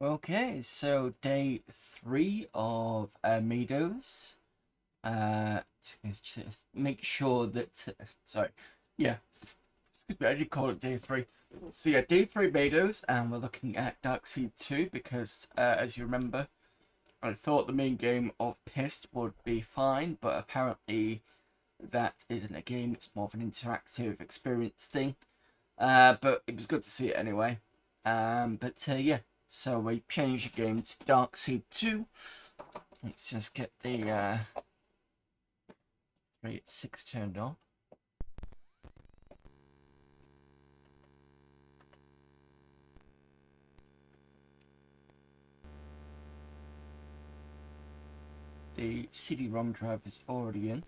Okay, so day 3 of Maydows. Just make sure that sorry, yeah, excuse me, I did call it day 3. So yeah, day 3 Maydows, and we're looking at Darkseid 2 because, as you remember, I thought the main game of Pissed would be fine, but apparently that isn't a game. It's more of an interactive experience thing. But it was good to see it anyway. Yeah, so we changed the game to Darkseid 2. Let's just get the 386 turned on. The CD-ROM drive is already in.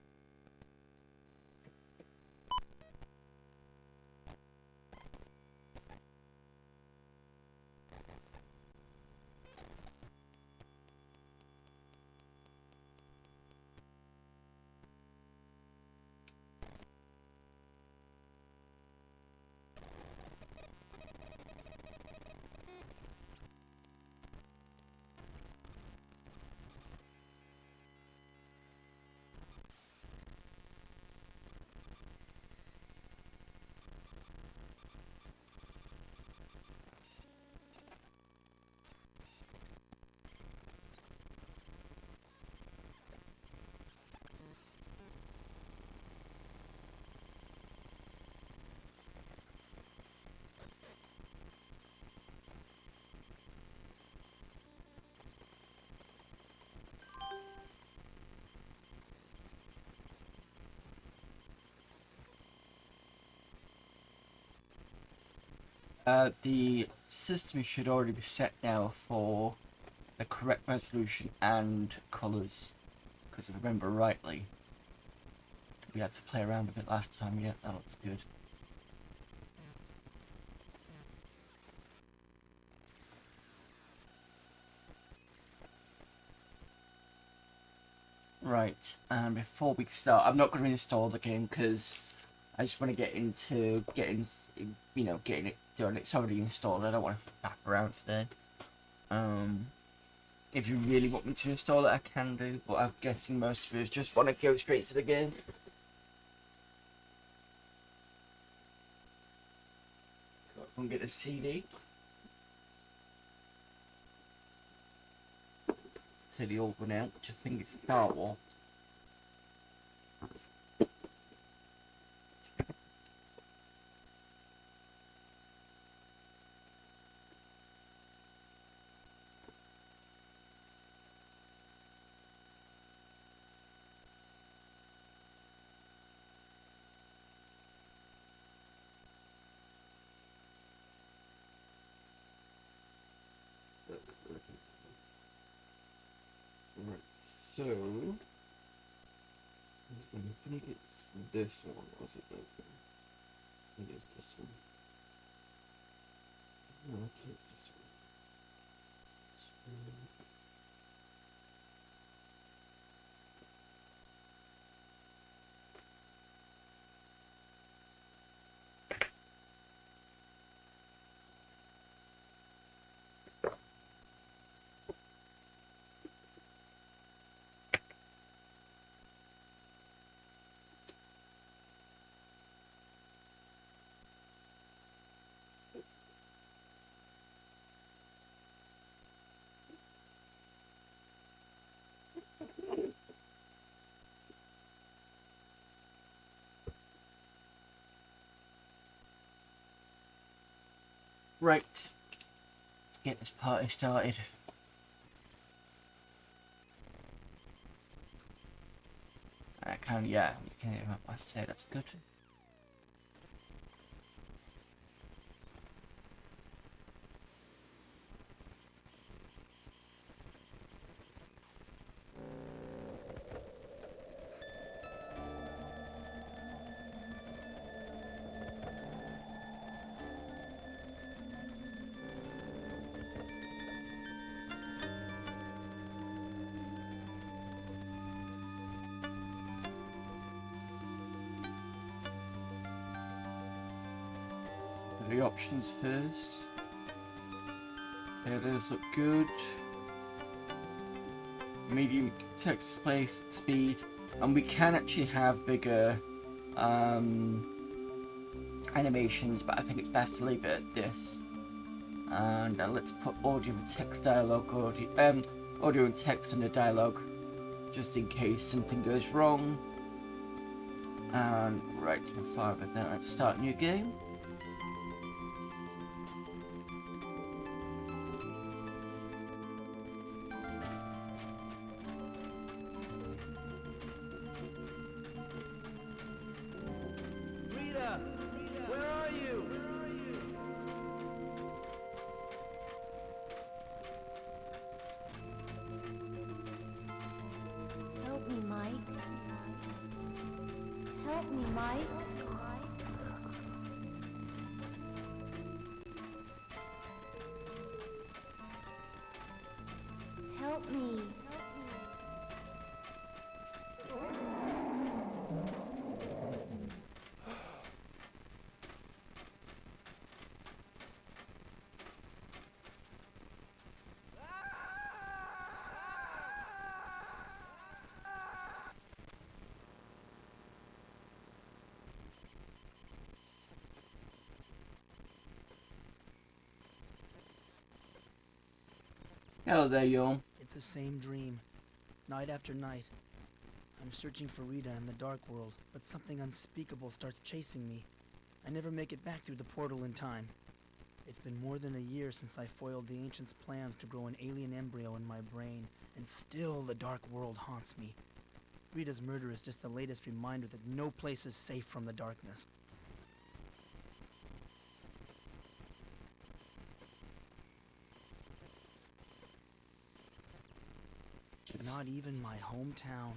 The system should already be set now for the correct resolution and colours, because if I remember rightly, we had to play around with it last time. Yeah, that looks good. Right, and before we start, I'm not going to install the game because I just want to get into getting it done. It's already installed. I don't want to faff around today. Um, if you really want me to install it, I can do. But I'm guessing most of you just want to go straight to the game. Go up and get a CD. Till the old one out, which I think is Star Wars. Right, so I think it's this one, was it? I think it's this one. No, okay, it's this one. Right, let's get this party started. I can, yeah, you can hear what I say, that's good. The options first. Okay, those look good. Medium text display speed, and we can actually have bigger animations, but I think it's best to leave it at this. And let's put audio and text dialogue, audio and text under dialogue, just in case something goes wrong. And right, fine with that. Let's start a new game. Help me, Mike. Help me. Hello there, y'all. It's the same dream, night after night. I'm searching for Rita in the dark world, but something unspeakable starts chasing me. I never make it back through the portal in time. It's been more than a year since I foiled the Ancient's plans to grow an alien embryo in my brain, and still the dark world haunts me. Rita's murder is just the latest reminder that no place is safe from the darkness. Not even my hometown.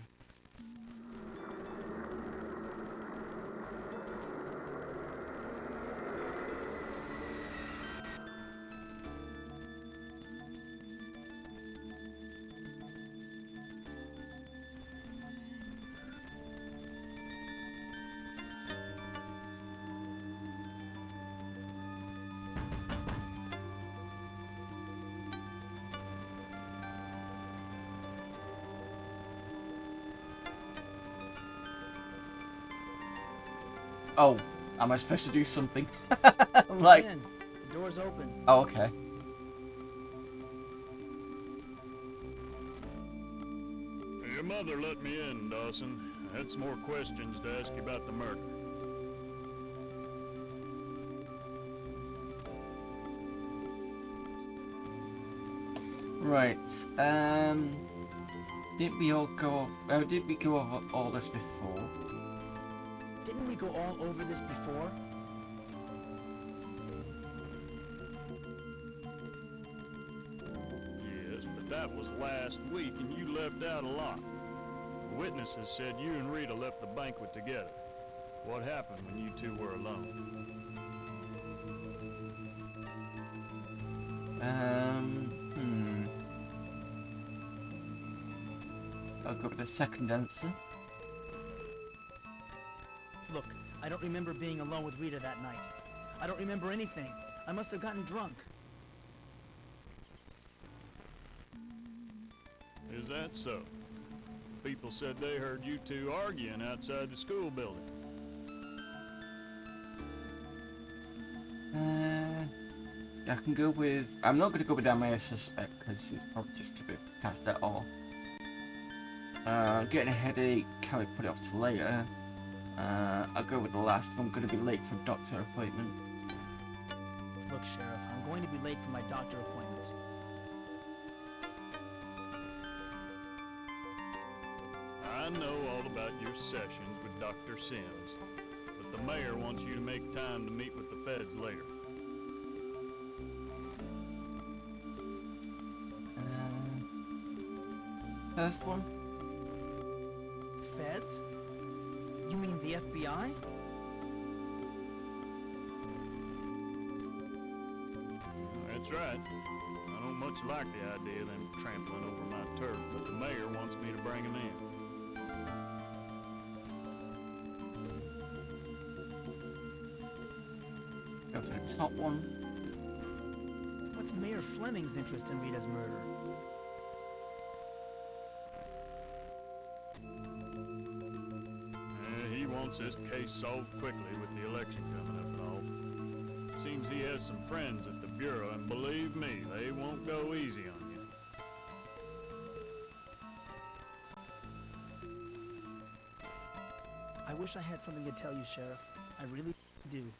Oh, am I supposed to do something? I'm like, Come in. The door's open. oh, okay. Your mother let me in, Dawson. I had some more questions to ask you about the murder. Right. Didn't we go over all this before? Didn't we go all over this before? Yes, but that was last week, and you left out a lot. The witnesses said you and Rita left the banquet together. What happened when you two were alone? I'll go with the second answer. Look, I don't remember being alone with Rita that night. I don't remember anything. I must have gotten drunk. Is that so? People said they heard you two arguing outside the school building. I can go with... I'm not going to go with my suspect because he's probably just a bit past that all. Getting a headache, can we put it off to later? I'll go with the last one. I'm going to be late for a doctor appointment. Look, Sheriff, I'm going to be late for my doctor appointment. I know all about your sessions with Dr. Sims, but the mayor wants you to make time to meet with the feds later. First one? Feds? You mean the FBI? That's right. I don't much like the idea of them trampling over my turf, but the mayor wants me to bring them in. Go for the top one. What's Mayor Fleming's interest in Rita's murder? He wants this case solved quickly with the election coming up and all. Seems he has some friends at the Bureau, and believe me, they won't go easy on you. I wish I had something to tell you, Sheriff. I really do.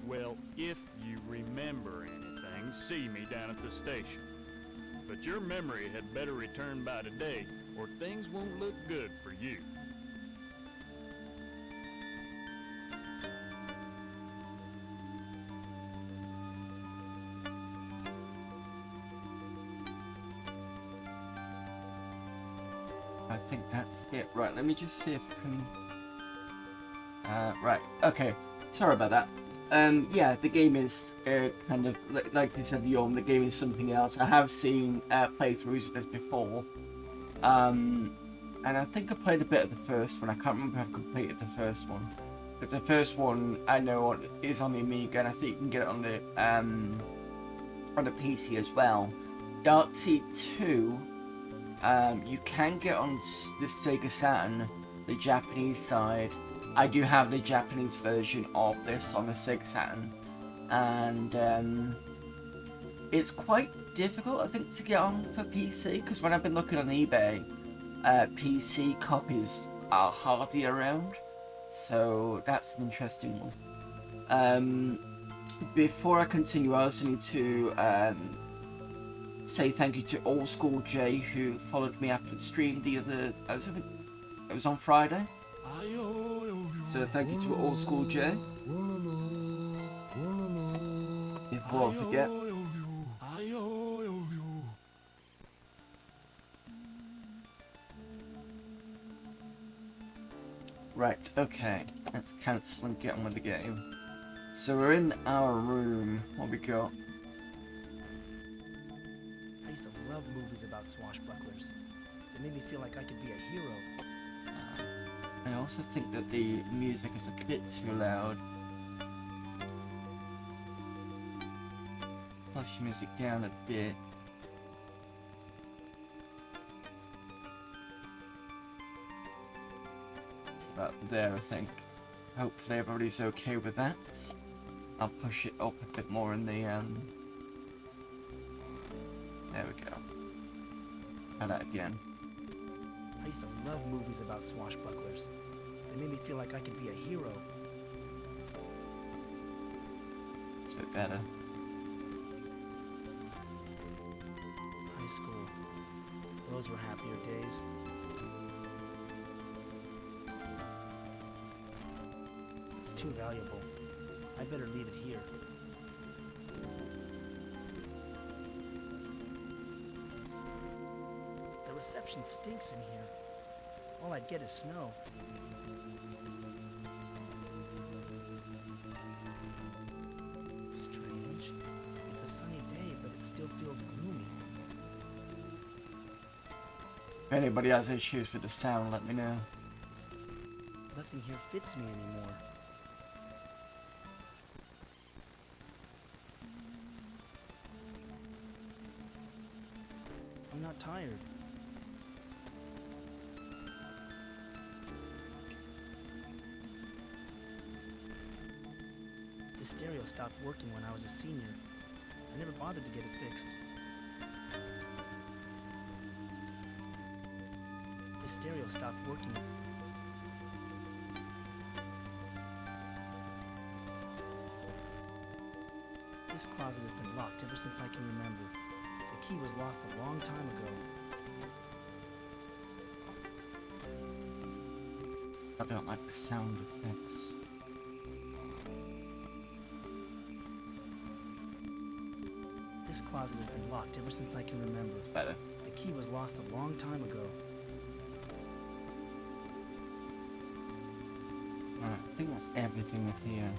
Well, if you remember anything, see me down at the station. But your memory had better return by today, or things won't look good for you. I think that's it. Right, let me just see if I can... right, okay. Sorry about that. Yeah, the game is kind of, like you said, Yorm, the game is something else. I have seen playthroughs of this before. And I think I played a bit of the first one. I can't remember if I've completed the first one. But the first one, I know, is on the Amiga, and I think you can get it on the PC as well. Darkseid 2... you can get on the Sega Saturn, the Japanese side. I do have the Japanese version of this on the Sega Saturn, and it's quite difficult, I think, to get on for PC, because when I've been looking on eBay, PC copies are hardly around, so that's an interesting one. Before I continue, I also need to say thank you to Old School J, who followed me after the stream the other... it was on Friday. So thank you to Old School J. Before I forget. Right, okay. Let's cancel and get on with the game. So we're in our room. What we got? I used to love movies about swashbucklers. They made me feel like I could be a hero. I also think that the music is a bit too loud. Push the music down a bit. It's about there, I think. Hopefully everybody's okay with that. I'll push it up a bit more in the there we go. Try that again. I used to love movies about swashbucklers. They made me feel like I could be a hero. It's a bit better. High school. Those were happier days. It's too valuable. I better leave it here. The reception stinks in here. All I'd get is snow. Strange. It's a sunny day, but it still feels gloomy. If anybody has issues with the sound, let me know. Nothing here fits me anymore. I'm not tired. The stereo stopped working when I was a senior. I never bothered to get it fixed. The stereo stopped working. This closet has been locked ever since I can remember. The key was lost a long time ago. I don't like the sound effects. This closet has been locked ever since I can remember. It's better. The key was lost a long time ago. Alright, I think that's everything up here.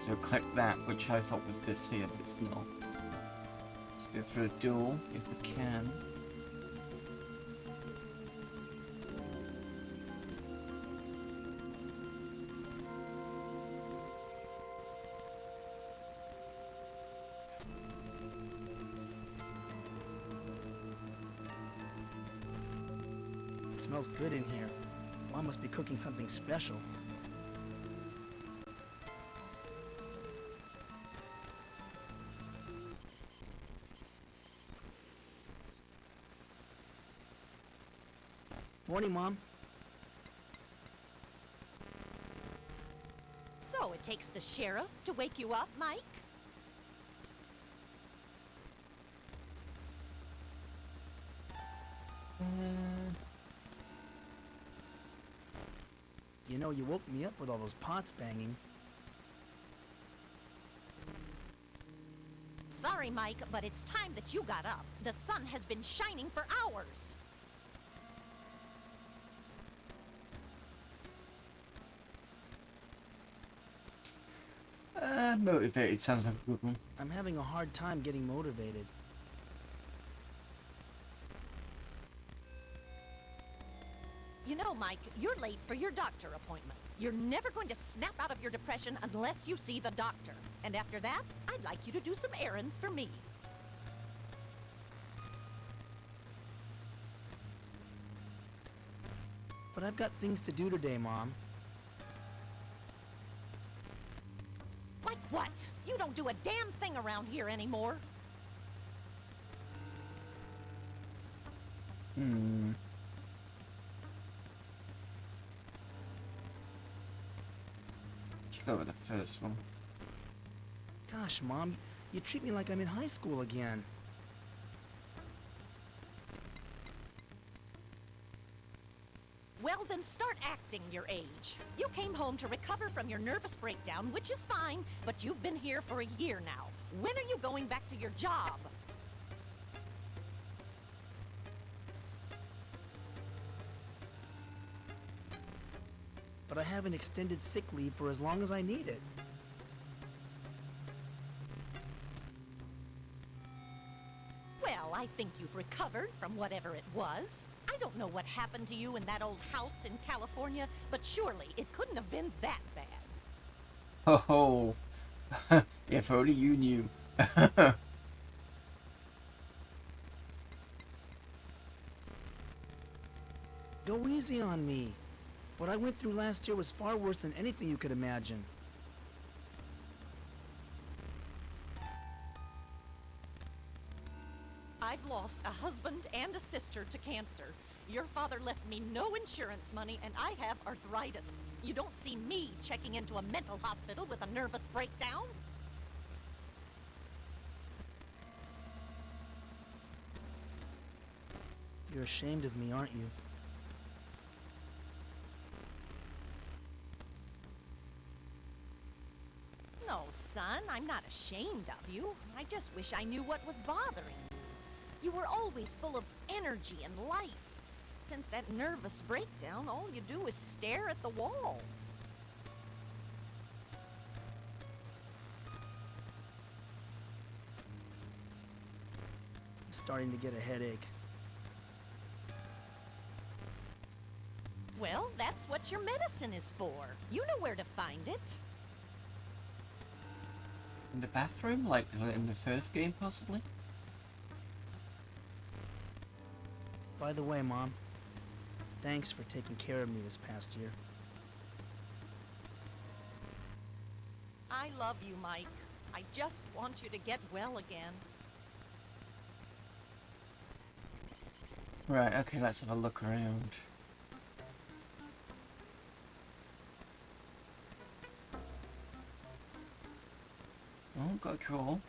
So click that, which I thought was this here, but it's not. Let's go through a door, if we can. It smells good in here. Mom must be cooking something special. Morning, Mom. So it takes the sheriff to wake you up, Mike? You know, you woke me up with all those pots banging. Sorry, Mike, but it's time that you got up. The sun has been shining for hours. Motivated sounds like a good one. I'm having a hard time getting motivated. You know, Mike, you're late for your doctor appointment. You're never going to snap out of your depression unless you see the doctor. And after that, I'd like you to do some errands for me. But I've got things to do today, Mom. Like what? You don't do a damn thing around here anymore. Should go with the first one. Gosh, Mom, you treat me like I'm in high school again. Well, then start acting your age. You came home to recover from your nervous breakdown, which is fine, but you've been here for a year now. When are you going back to your job? But I have an extended sick leave for as long as I need it. Well, I think you've recovered from whatever it was. I don't know what happened to you in that old house in California, but surely it couldn't have been that bad. Oh, if only you knew. Go easy on me. What I went through last year was far worse than anything you could imagine. I've lost a husband and a sister to cancer. Your father left me no insurance money, and I have arthritis. You don't see me checking into a mental hospital with a nervous breakdown. You're ashamed of me, aren't you? No, son, I'm not ashamed of you. I just wish I knew what was bothering you. You were always full of energy and life. Since that nervous breakdown, all you do is stare at the walls. I'm starting to get a headache. Well, that's what your medicine is for. You know where to find it. In the bathroom, like in the first game, possibly? By the way, Mom, thanks for taking care of me this past year. I love you, Mike. I just want you to get well again. Right, okay, let's have a look around. Oh, got a drawer.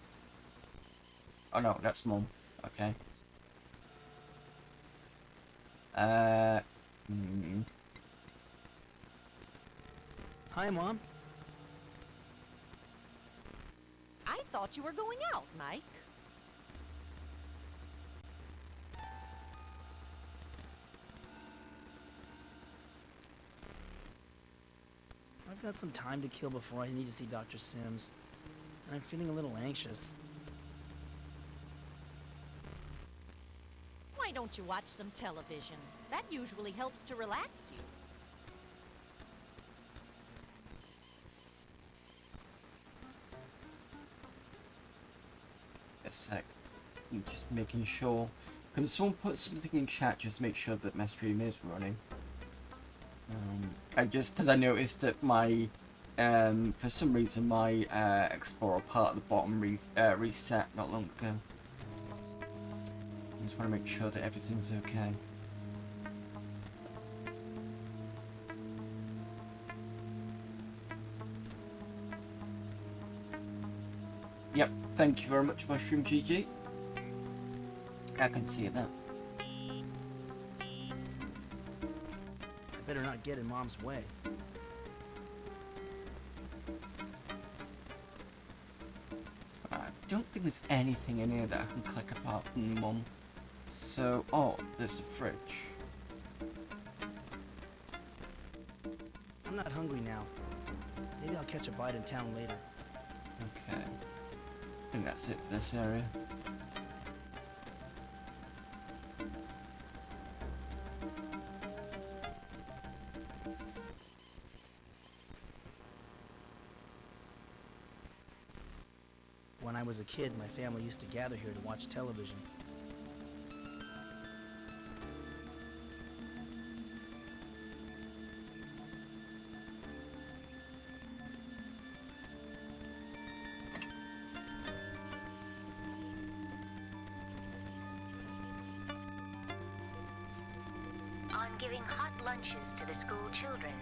Oh no, that's Mum. Okay. Hi, Mom. I thought you were going out, Mike. I've got some time to kill before I need to see Dr. Sims, and I'm feeling a little anxious. Why don't you watch some television? That usually helps to relax you. A sec. I'm just making sure Can someone put something in chat just to make sure that my stream is running? I just, because I noticed that my, for some reason my Explorer part at the bottom reset not long ago. I just want to make sure that everything's okay. Yep, thank you very much, Mushroom GG. I can see that. I better not get in Mom's way. I don't think there's anything in here that I can click apart from Mum. So, oh, there's the fridge. I'm not hungry now. Maybe I'll catch a bite in town later. Okay. I think that's it for this area. When I was a kid, my family used to gather here to watch television. On giving hot lunches to the school children.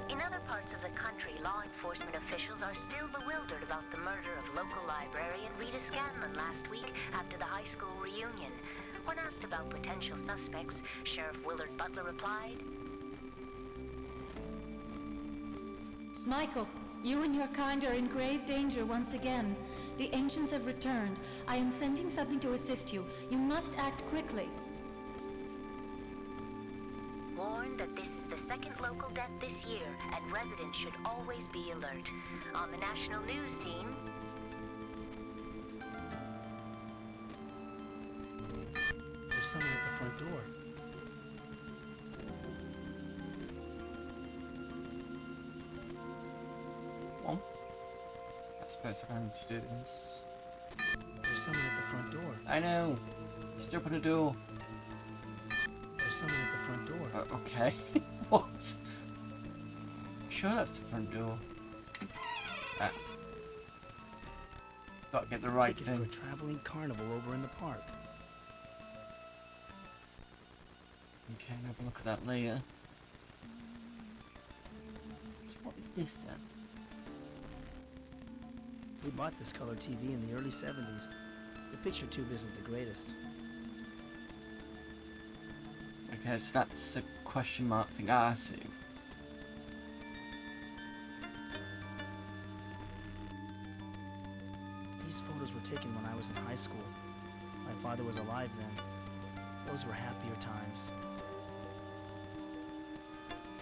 In other parts of the country, law enforcement officials are still bewildered about the murder of local librarian Rita Scanlon last week after the high school reunion. When asked about potential suspects, Sheriff Willard Butler replied, Michael, you and your kind are in grave danger once again. The ancients have returned. I am sending something to assist you. You must act quickly. warned that this is the second local death this year, and residents should always be alert. On the national news scene, There's someone at the front door. Well, I suppose I need to do this. There's someone at the front door. I know. Just open the door. There's someone at the front door. Okay. What? Sure, that's the front door. Ah. Gotta get the right Ticket thing. for a traveling carnival over in the park. Okay, I'll have a look at that later. So what is this then? We bought this color TV in the early 70s. The picture tube isn't the greatest. Okay, so that's a question mark thing. Ah, I see. These photos were taken when I was in high school. My father was alive then. Those were happier times.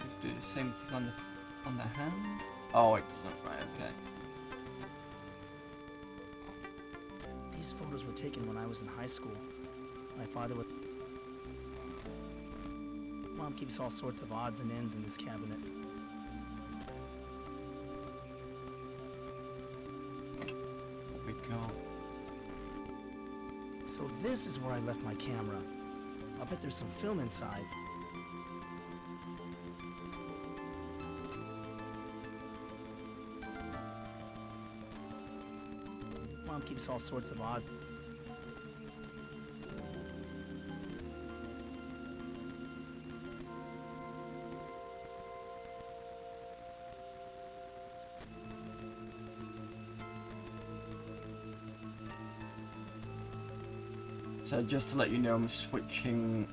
Does it do the same thing on the hand? Oh, it doesn't. Right. Okay. These photos were taken when I was in high school. My father was... Mom keeps all sorts of odds and ends in this cabinet. What we got? So this is where I left my camera. I'll bet there's some film inside. Mom keeps all sorts of odd... So just to let you know, I'm switching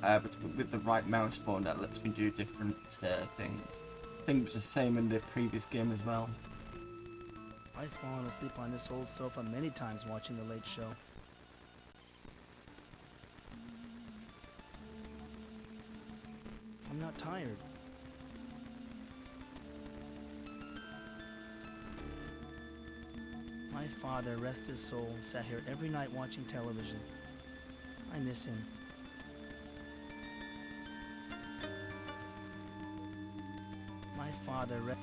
with the right mouse button. That lets me do different things. I think it was the same in the previous game as well. I've fallen asleep on this old sofa many times watching The Late Show. I'm not tired. My father, rest his soul, sat here every night watching television. I miss him. My father... Right,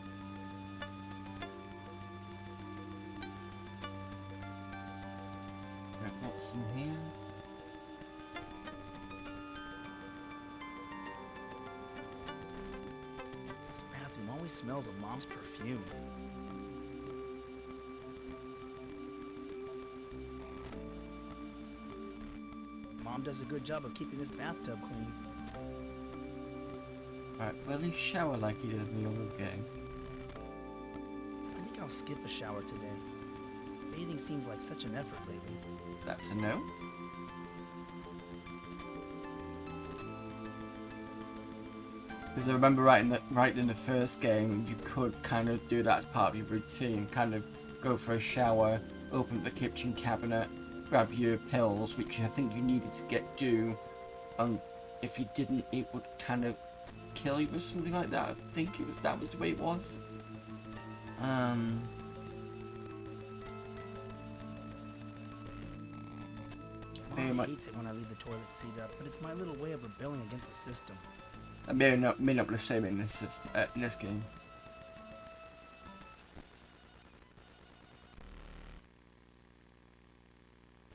what's in here? always smells of Mom's perfume. Mom does a good job of keeping this bathtub clean. Right, will he shower like he did in the other game? I think I'll skip a shower today. Bathing seems like such an effort lately. That's a no. Because I remember right in the first game, you could kind of do that as part of your routine. Kind of go for a shower, open up the kitchen cabinet, grab your pills, which I think you needed to get due. And if you didn't, it would kind of kill you or something like that. I think that was the way it was. Mom hates it when I leave the toilet seat up, but it's my little way of rebelling against the system. I may not be the same in this game.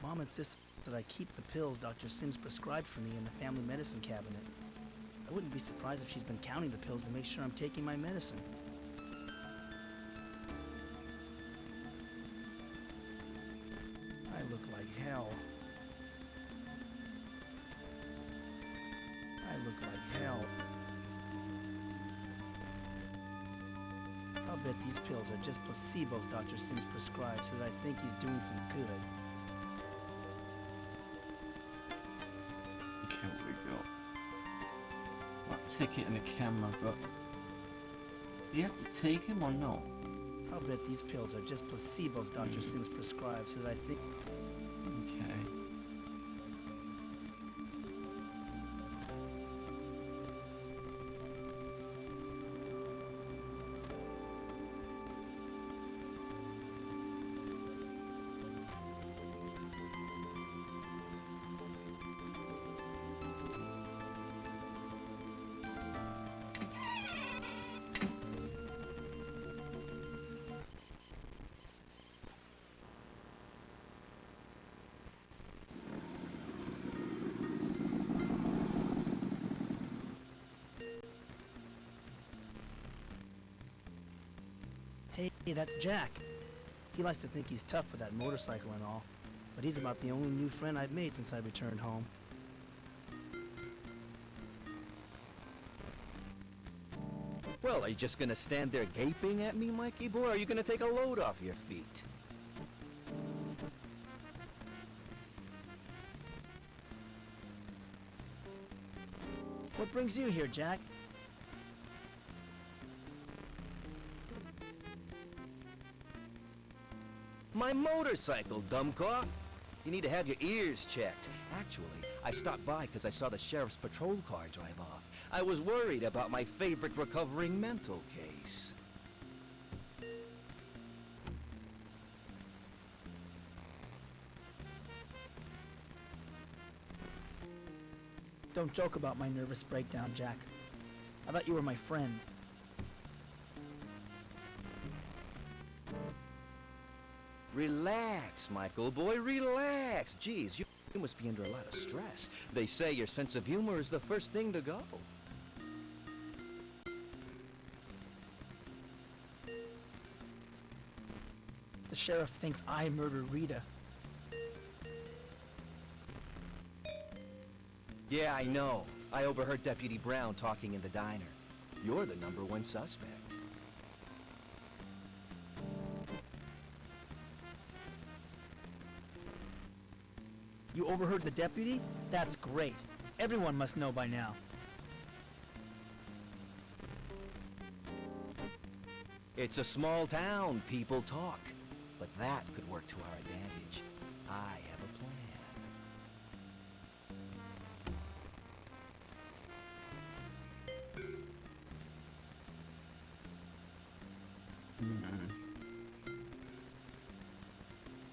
Mom insists that I keep the pills Dr. Sims prescribed for me in the family medicine cabinet. I wouldn't be surprised if she's been counting the pills to make sure I'm taking my medicine. I look like hell. I look like hell. I'll bet these pills are just placebos Dr. Sims prescribed so that I think he's doing some good. Okay, what we got? What ticket and the camera, but do you have to take him or not? I'll bet these pills are just placebos Dr. Sims prescribed so that I think... Okay. Hey, that's Jack. He likes to think he's tough with that motorcycle and all, but he's about the only new friend I've made since I returned home. Well, are you just gonna stand there gaping at me, Mikey boy, or are you gonna take a load off your feet? What brings you here, Jack? My motorcycle, dumbcoff! You need to have your ears checked. Actually, I stopped by because I saw the sheriff's patrol car drive off. I was worried about my favorite recovering mental case. Don't joke about my nervous breakdown, Jack. I thought you were my friend. Relax, Michael boy, relax. Geez, you must be under a lot of stress. They say your sense of humor is the first thing to go. The sheriff thinks I murdered Rita. Yeah, I know. I overheard Deputy Brown talking in the diner. You're the #1 suspect. You overheard the deputy? That's great. Everyone must know by now. It's a small town, people talk. But that could work to our advantage. I have a plan.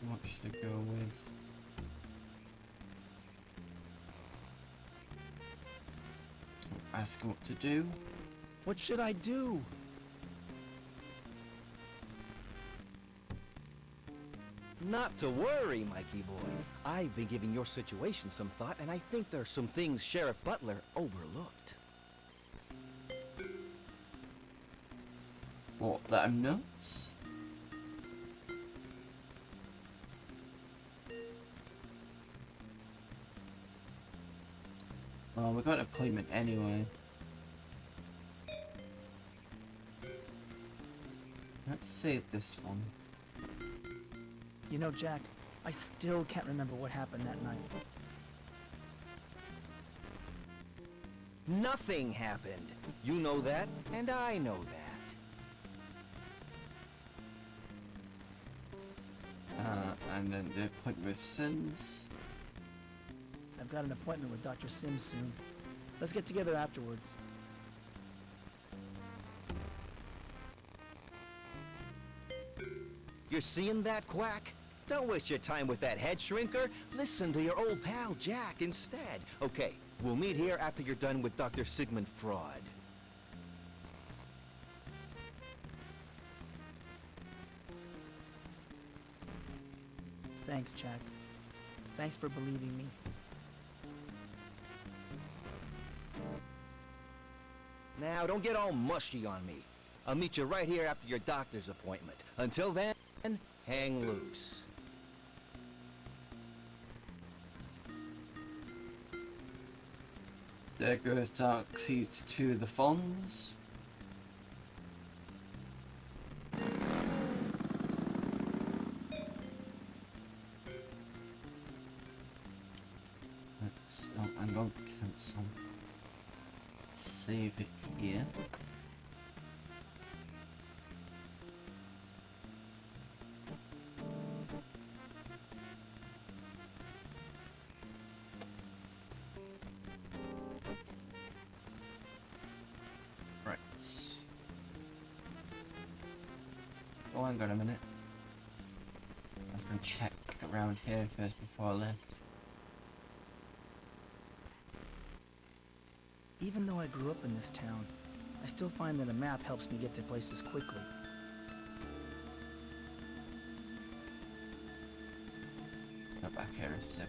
What should I go with? Ask him what to do. What should I do? Not to worry, Mikey boy. I've been giving your situation some thought, and I think there are some things Sheriff Butler overlooked. What, let him know? Well, we got an appointment anyway. Let's save this one. You know, Jack, I still can't remember what happened that night. Nothing happened. You know that, and I know that. And then the appointment with Sims. I've got an appointment with Dr. Sims soon. Let's get together afterwards. You're seeing that, Quack? Don't waste your time with that head shrinker. Listen to your old pal Jack instead. Okay, we'll meet here after you're done with Dr. Sigmund Fraud. Thanks, Jack. Thanks for believing me. Now, don't get all mushy on me. I'll meet you right here after your doctor's appointment. Until then, hang loose. There goes Dark Seeds to the Fonz. I'm going to cancel. Save it here. Right. Oh, hang on a minute. I was going to check around here first before I left. Even though I grew up in this town, I still find that a map helps me get to places quickly. Let's go back here a second.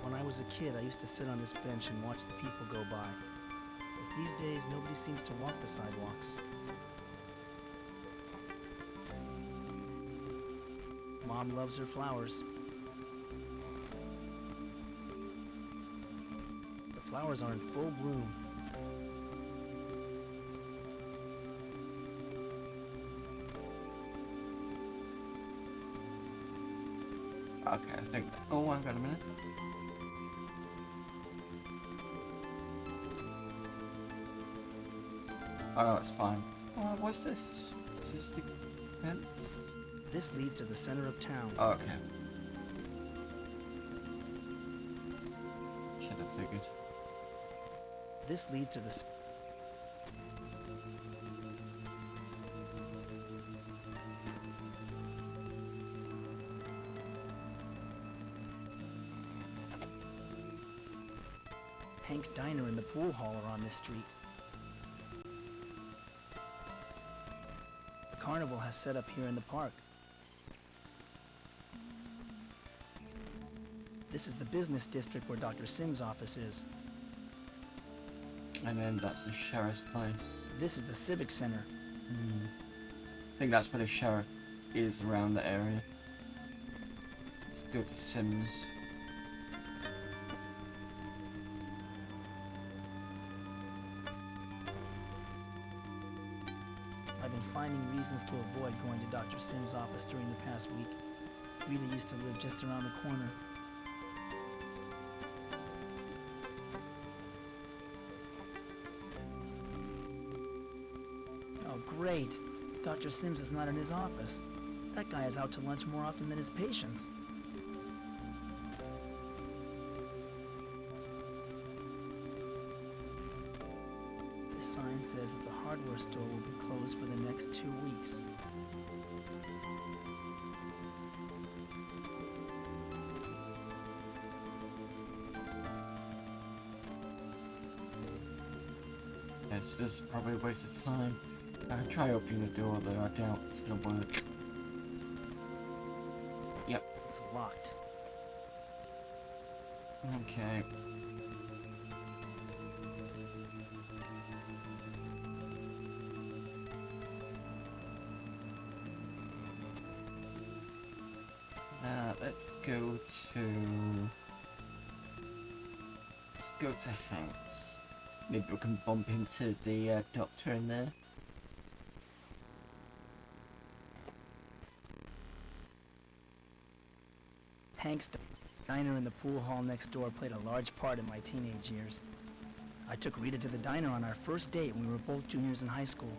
When I was a kid, I used to sit on this bench and watch the people go by. But these days, nobody seems to walk the sidewalks. Mom loves her flowers. The flowers are in full bloom. Okay, I think. Oh, hang on a minute. Oh, that's fine. What's this? Is this the fence? This leads to the center of town. Oh, okay. Should have figured. This leads to the... Hank's Diner and the pool hall are on this street. The carnival has set up here in the park. This is the business district where Dr. Sims' office is. And then that's the sheriff's place. This is the civic center. I think that's where the sheriff is around the area. Let's go to Sims. I've been finding reasons to avoid going to Dr. Sims' office during the past week. Rita used to live just around the corner. Oh, great. Dr. Sims is not in his office. That guy is out to lunch more often than his patients. This sign says that the hardware store will be closed for the next 2 weeks. Yeah, so this is probably a waste of time. I can try opening the door, though I doubt it's gonna work. Yep. It's locked. Okay. Let's go to Hank's. Maybe we can bump into the doctor in there. Hank's diner in the pool hall next door played a large part in my teenage years. I took Rita to the diner on our first date when we were both juniors in high school.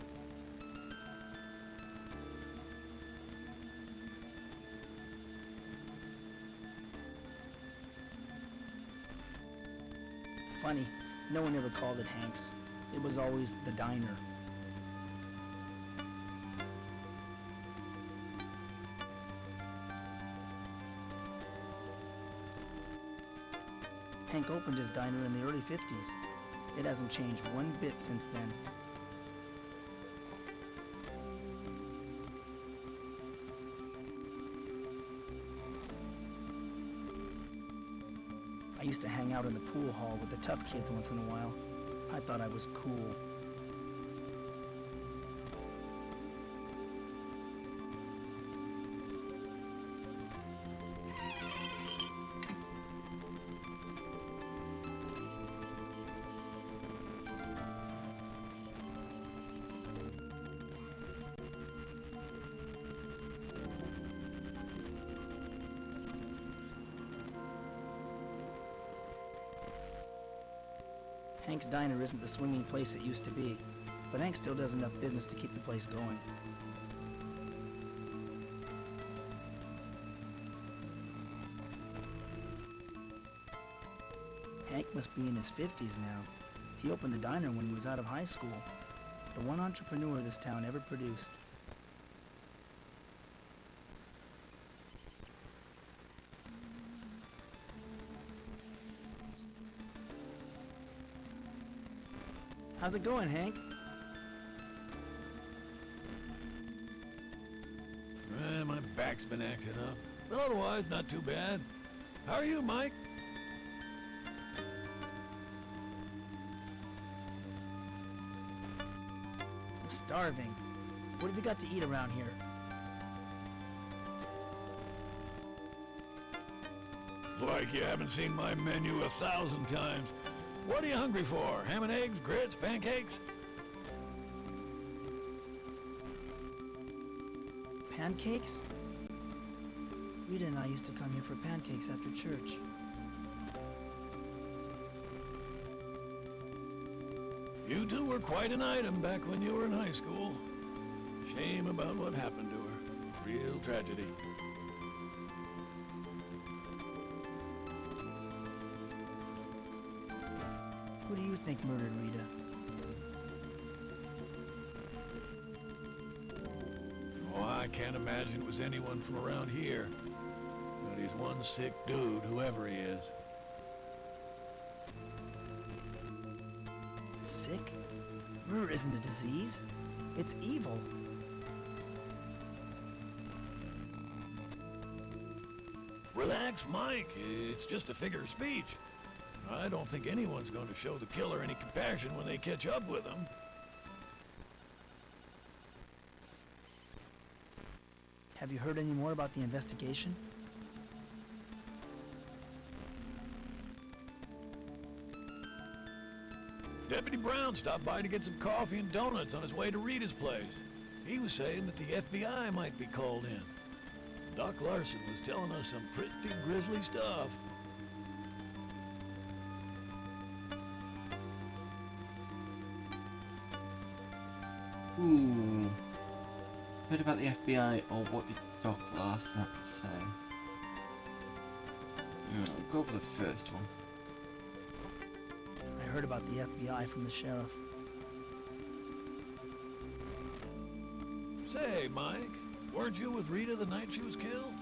Funny, no one ever called it Hank's. It was always the diner. Hank opened his diner in the early 50s. It hasn't changed one bit since then. I used to hang out in the pool hall with the tough kids once in a while. I thought I was cool. Hank's Diner isn't the swinging place it used to be, but Hank still does enough business to keep the place going. Hank must be in his 50s now. He opened the diner when he was out of high school. The one entrepreneur this town ever produced. How's it going, Hank? My back's been acting up, but otherwise not too bad. How are you, Mike? I'm starving. What have you got to eat around here? Like you haven't seen my menu 1,000 times. What are you hungry for? Ham and eggs, grits, pancakes? Pancakes? Rita and I used to come here for pancakes after church. You two were quite an item back when you were in high school. Shame about what happened to her. Real tragedy. Who do you think murdered Rita? Oh, I can't imagine it was anyone from around here. But he's one sick dude, whoever he is. Sick? Murder isn't a disease. It's evil. Relax, Mike. It's just a figure of speech. I don't think anyone's going to show the killer any compassion when they catch up with him. Have you heard any more about the investigation? Deputy Brown stopped by to get some coffee and donuts on his way to Rita's place. He was saying that the FBI might be called in. Doc Larson was telling us some pretty grisly stuff. Ooh. Heard about the FBI or what did Doc Larson have to say? I'll go for the first one. I heard about the FBI from the sheriff. Say, Mike, weren't you with Rita the night she was killed?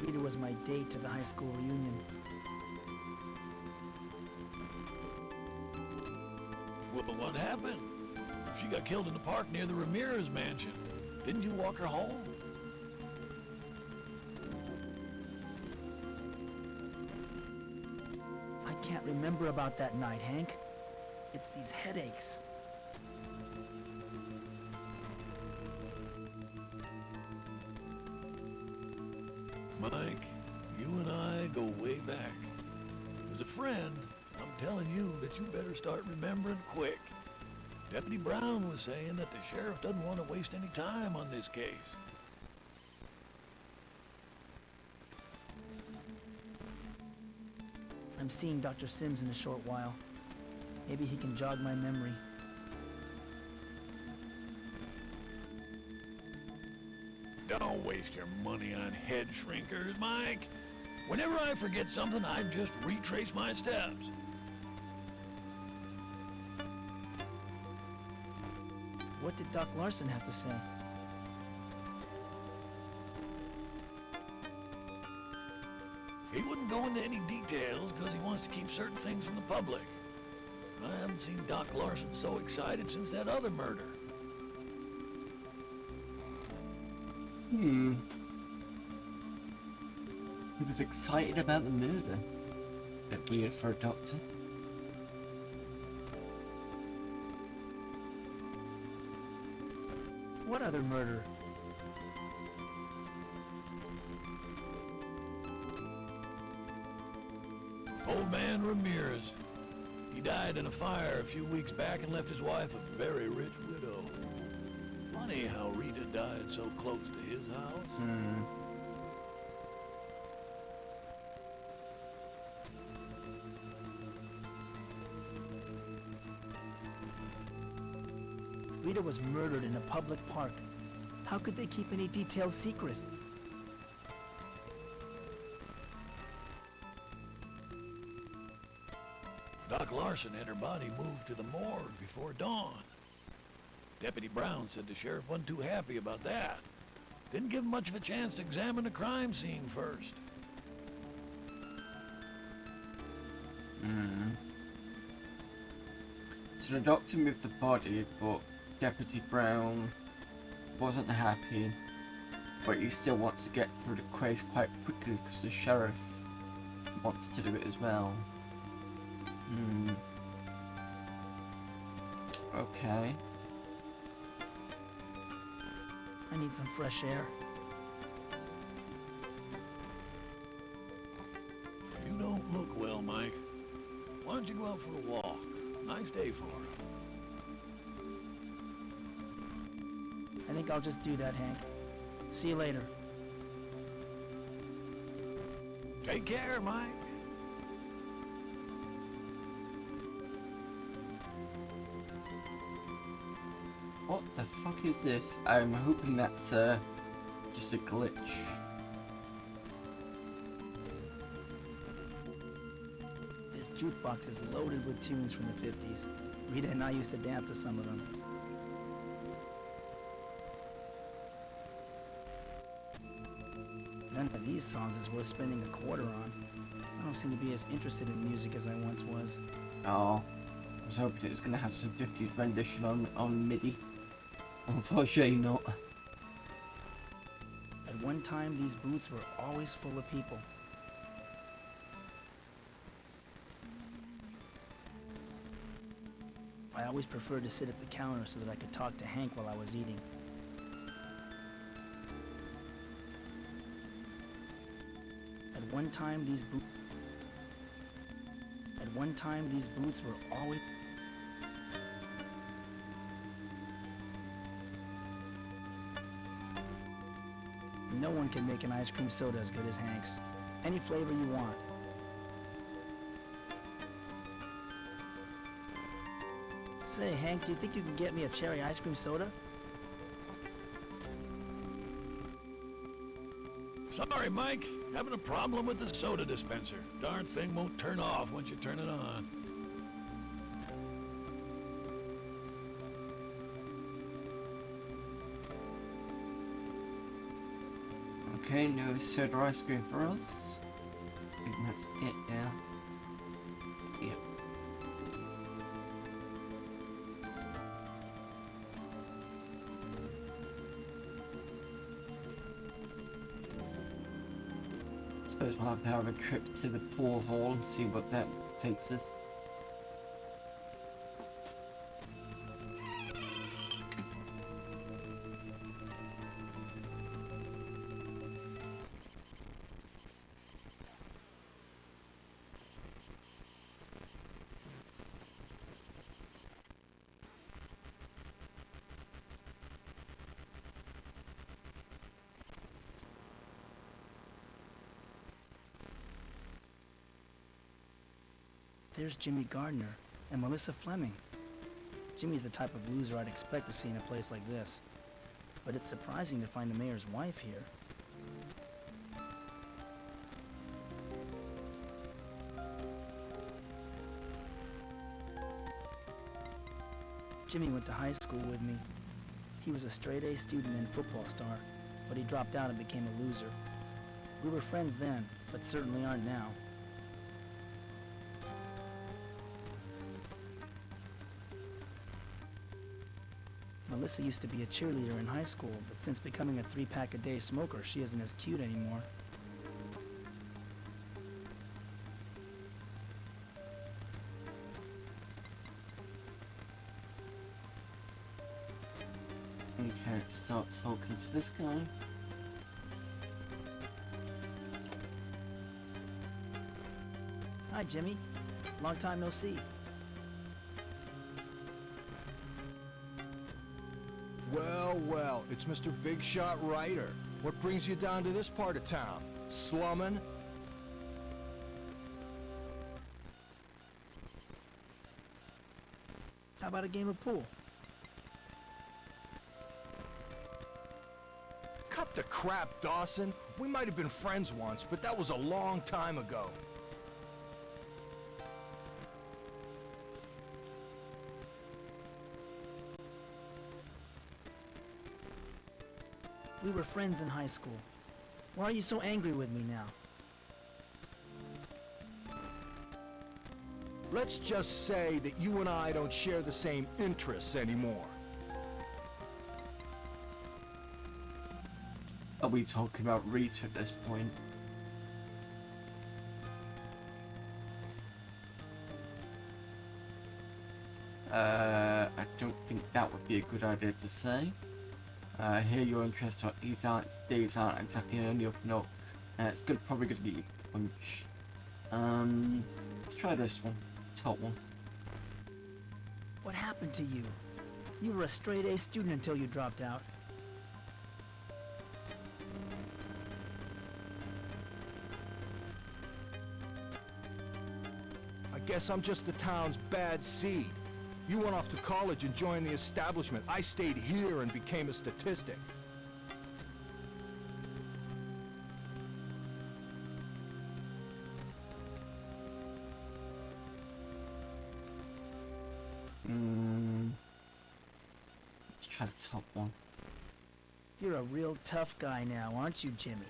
Rita was my date to the high school reunion. Well, what happened? She got killed in the park near the Ramirez mansion. Didn't you walk her home? I can't remember about that night, Hank. It's these headaches. Mike, you and I go way back. As a friend, I'm telling you that you better start remembering quick. Deputy Brown was saying that the sheriff doesn't want to waste any time on this case. I'm seeing Dr. Sims in a short while. Maybe he can jog my memory. Don't waste your money on head shrinkers, Mike. Whenever I forget something, I just retrace my steps. What did Doc Larson have to say? He wouldn't go into any details because he wants to keep certain things from the public. I haven't seen Doc Larson so excited since that other murder. He was excited about the murder. Bit weird for a doctor. What other murder? Old man Ramirez. He died in a fire a few weeks back and left his wife a very rich widow. Funny how Rita died so close to his house. Rita was murdered in a public park. How could they keep any details secret? Doc Larson had her body moved to the morgue before dawn. Deputy Brown said the sheriff wasn't too happy about that. Didn't give him much of a chance to examine the crime scene first. So the doctor moved the body, but Deputy Brown wasn't happy. But he still wants to get through the case quite quickly because the sheriff wants to do it as well. Okay. I need some fresh air. You don't look well, Mike. Why don't you go out for a walk? Nice day for it. I think I'll just do that, Hank. See you later. Take care, Mike. What the fuck is this? I'm hoping that's just a glitch. This jukebox is loaded with tunes from the 50s. Rita and I used to dance to some of them. None of these songs is worth spending a quarter on. I don't seem to be as interested in music as I once was. Oh, I was hoping it was going to have some 50s rendition on MIDI. Unfortunately not. At one time, these booths were always full of people. I always preferred to sit at the counter so that I could talk to Hank while I was eating. At one time, these booths were always... No one can make an ice cream soda as good as Hank's. Any flavor you want. Say, Hank, do you think you can get me a cherry ice cream soda? Sorry, Mike. Having a problem with the soda dispenser. Darn thing won't turn off once you turn it on. Okay, no soda ice cream for us. I think that's it now. Yep. Suppose we'll have to have a trip to the pool hall and see what that takes us. There's Jimmy Gardner and Melissa Fleming. Jimmy's the type of loser I'd expect to see in a place like this. But it's surprising to find the mayor's wife here. Jimmy went to high school with me. He was a straight-A student and football star, but he dropped out and became a loser. We were friends then, but certainly aren't now. Melissa used to be a cheerleader in high school, but since becoming a 3-pack-a-day smoker, she isn't as cute anymore. Okay, let's start talking to this guy. Hi, Jimmy. Long time no see. Well, well, it's Mr. Big Shot Ryder. What brings you down to this part of town? Slummin'? How about a game of pool? Cut the crap, Dawson. We might have been friends once, but that was a long time ago. We were friends in high school. Why are you so angry with me now? Let's just say that you and I don't share the same interests anymore. Are we talking about Rita at this point? I don't think that would be a good idea to say. Here your interest on these aren't exactly on the up and up. It's probably gonna be a punch. Let's try this one. Top one. What happened to you? You were a straight-A student until you dropped out. I guess I'm just the town's bad seed. You went off to college and joined the establishment. I stayed here and became a statistic. Let's try the top one. You're a real tough guy now, aren't you, Jimmy?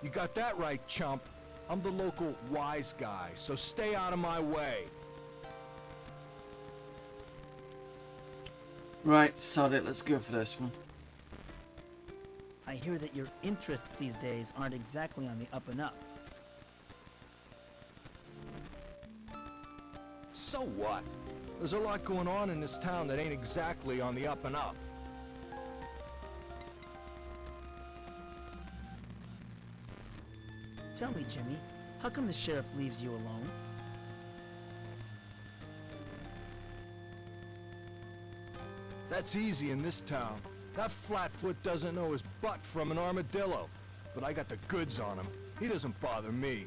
You got that right, chump. I'm the local wise guy, so stay out of my way. Right, sod it. Let's go for this one. I hear that your interests these days aren't exactly on the up and up. So what? There's a lot going on in this town that ain't exactly on the up and up. Tell me, Jimmy, how come the sheriff leaves you alone? That's easy in this town. That flatfoot doesn't know his butt from an armadillo. But I got the goods on him. He doesn't bother me.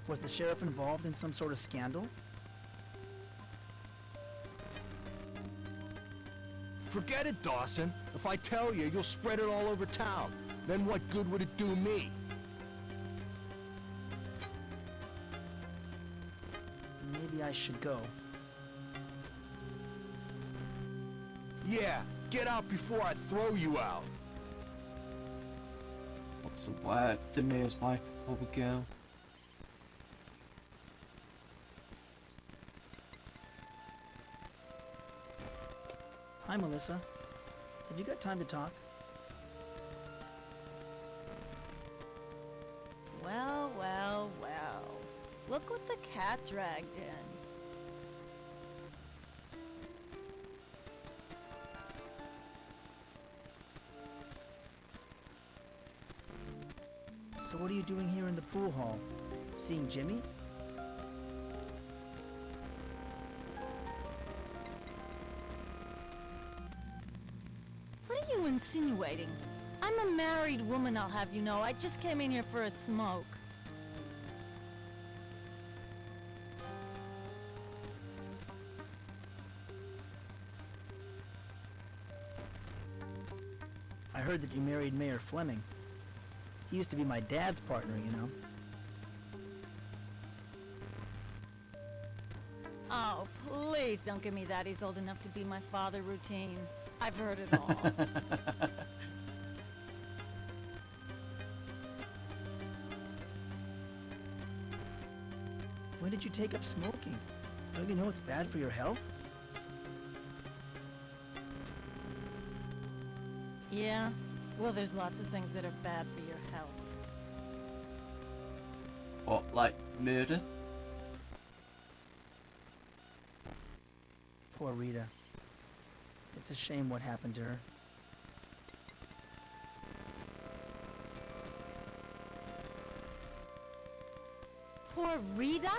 Was the sheriff involved in some sort of scandal? Forget it, Dawson. If I tell you, you'll spread it all over town. Then what good would it do me? I should go. Yeah, get out before I throw you out. What's the word? The mayor's wife before we go. Hi, Melissa. Have you got time to talk? Well, well, well. Look what the cat dragged in. So what are you doing here in the pool hall? Seeing Jimmy? What are you insinuating? I'm a married woman, I'll have you know. I just came in here for a smoke. I heard that you married Mayor Fleming. He used to be my dad's partner, you know. Oh, please don't give me that. He's old enough to be my father routine. I've heard it all. When did you take up smoking? Don't you know it's bad for your health? Yeah? Well, there's lots of things that are bad for your health. What, like murder? Poor Rita. It's a shame what happened to her. Poor Rita?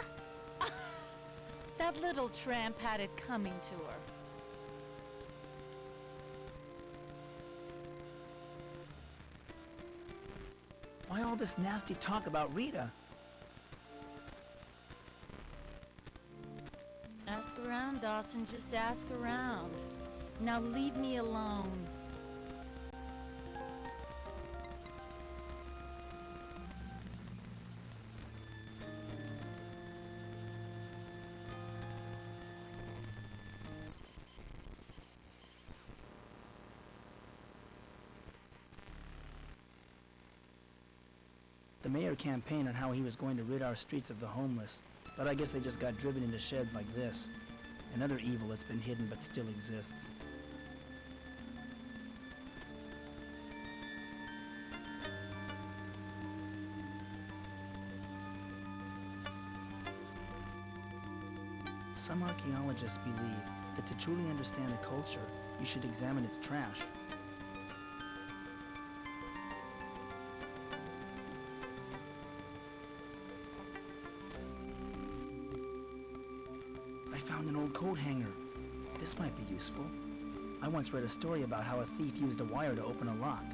That little tramp had it coming to her. Why all this nasty talk about Rita? Ask around, Dawson. Just ask around. Now leave me alone. The mayor campaigned on how he was going to rid our streets of the homeless, but I guess they just got driven into sheds like this. Another evil that's been hidden but still exists. Some archaeologists believe that to truly understand a culture, you should examine its trash. I found an old coat hanger. This might be useful. I once read a story about how a thief used a wire to open a lock.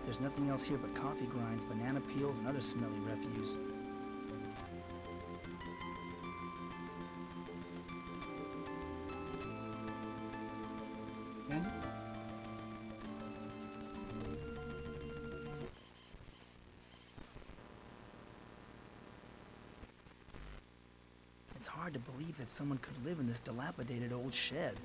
There's nothing else here but coffee grinds, banana peels, and other smelly refuse. Okay. It's hard to believe that someone could live in this dilapidated old shed.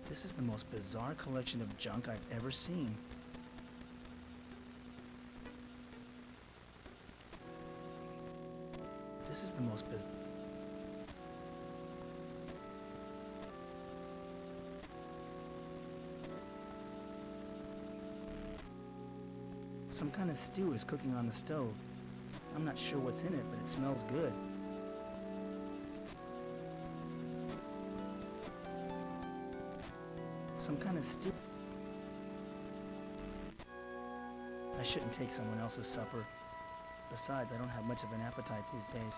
This is the most bizarre collection of junk I've ever seen. This is the most bizarre. Some kind of stew is cooking on the stove. I'm not sure what's in it, but it smells good. Some kind of stew. I shouldn't take someone else's supper. Besides, I don't have much of an appetite these days.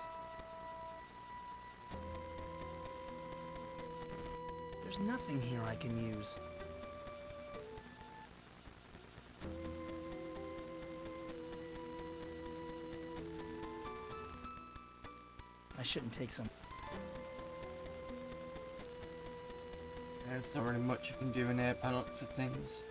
There's nothing here I can use. shouldn't take some. There's not really much you can do in here by lots of things.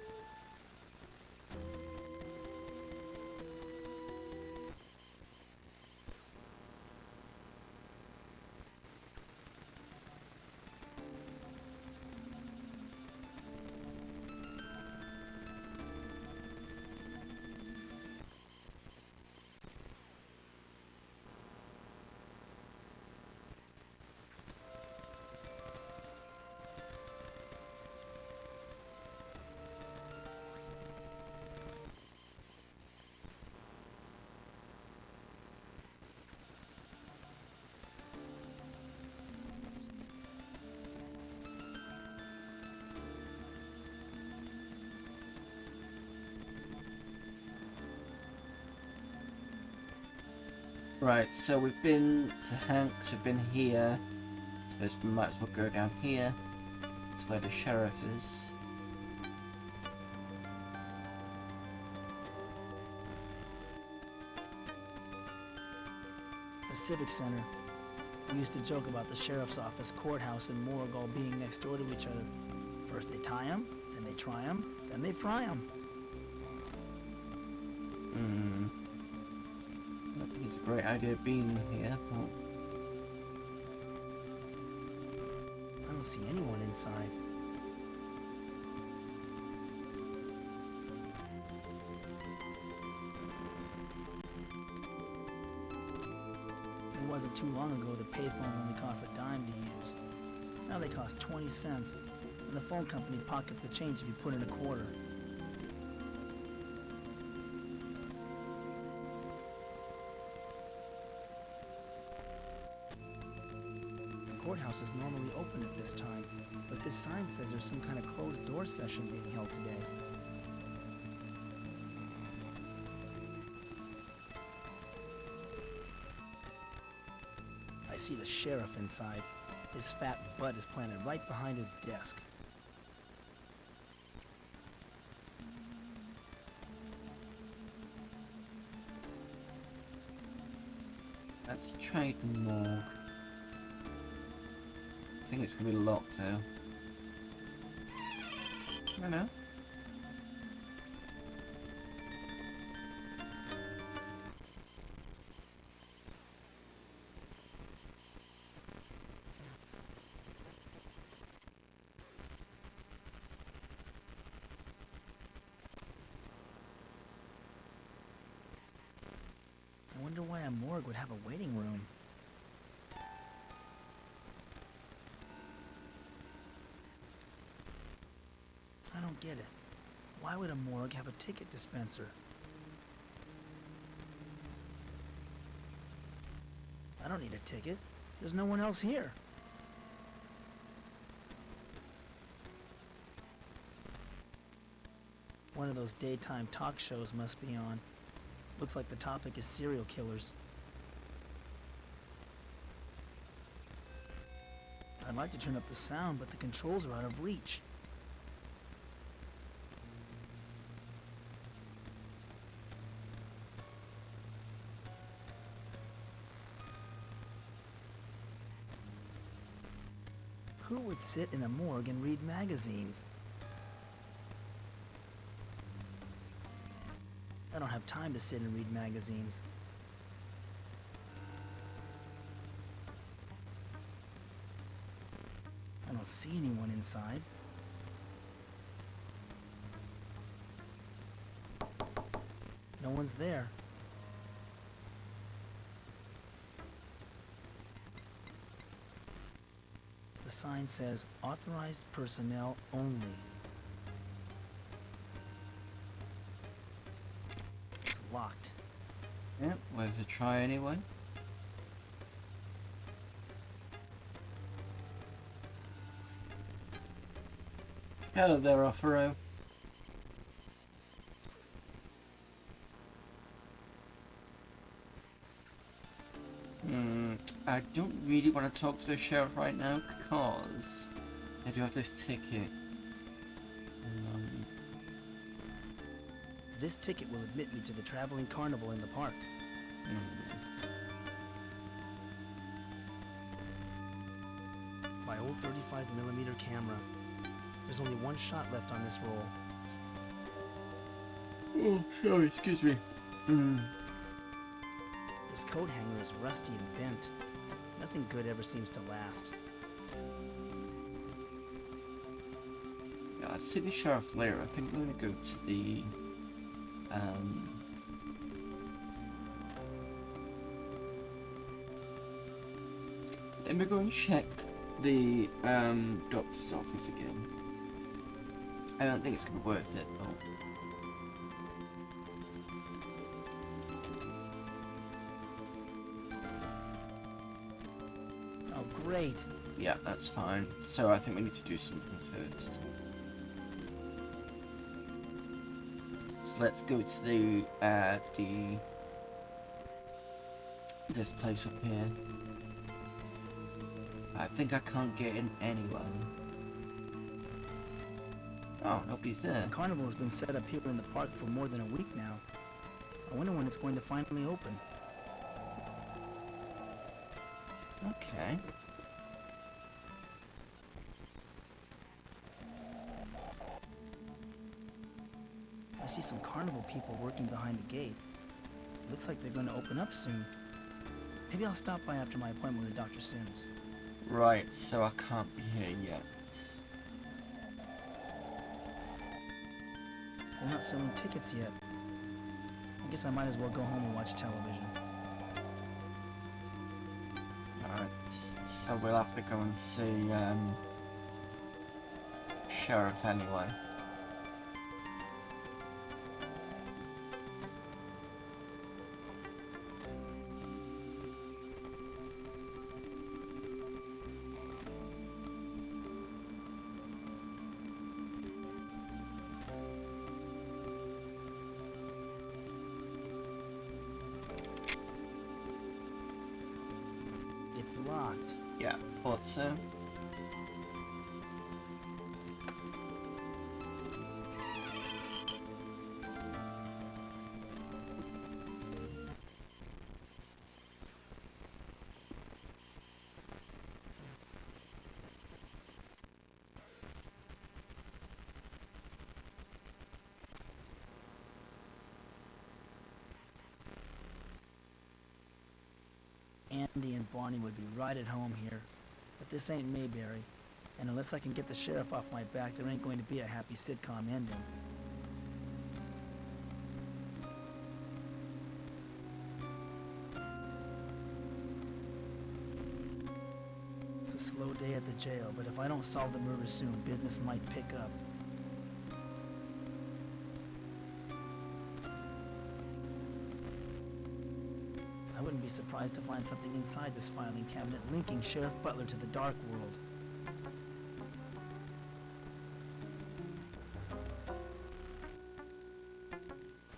Right, so we've been to Hanks, we've been here. I suppose we might as well go down here. That's where the sheriff is. The Civic Center. We used to joke about the sheriff's office, courthouse, and morgue all being next door to each other. First they tie 'em, then they try 'em, then they fry 'em. I think it's a great idea being here, but I don't see anyone inside. It wasn't too long ago the payphones only cost a dime to use. Now they cost 20 cents, and the phone company pockets the change if you put in a quarter. The courthouse is normally open at this time, but this sign says there's some kind of closed door session being held today. I see the sheriff inside. His fat butt is planted right behind his desk. let's try the morgue. I think it's gonna be locked though. I don't know. I wonder why a morgue would have a waiting room. I don't get it. Why would a morgue have a ticket dispenser? I don't need a ticket. There's no one else here. One of those daytime talk shows must be on. Looks like the topic is serial killers. I'd like to turn up the sound, but the controls are out of reach. Who would sit in a morgue and read magazines? I don't have time to sit and read magazines. I don't see anyone inside. No one's there. The sign says, authorized personnel only. It's locked. Yep, worth a try anyway. Hello there, Offero. I don't really want to talk to the sheriff right now because I do have this ticket. This ticket will admit me to the traveling carnival in the park. full 35mm camera. There's only one shot left on this roll. Oh, sorry, excuse me. This coat hanger is rusty and bent. Nothing good ever seems to last. Yeah, I'll see the sheriff later. I think we're gonna go to the then we're going to check the doctor's office again. I don't think it's gonna be worth it though. Oh, great. Yeah, that's fine. So I think we need to do something first. So let's go to the this place up here. I think I can't get in anyway. Oh, nobody's there. The carnival has been set up here in the park for more than a week now. I wonder when it's going to finally open. Okay. I see some carnival people working behind the gate. Looks like they're going to open up soon. Maybe I'll stop by after my appointment with Dr. Sims. Right, so I can't be here yet. They're not selling tickets yet. I guess I might as well go home and watch television. Alright, so we'll have to go and see Sheriff anyway. It's locked. Yeah, thought so. Andy and Barney would be right at home here. But this ain't Mayberry. And unless I can get the sheriff off my back, there ain't going to be a happy sitcom ending. It's a slow day at the jail, but if I don't solve the murder soon, business might pick up. I wouldn't be surprised to find something inside this filing cabinet linking Sheriff Butler to the dark world.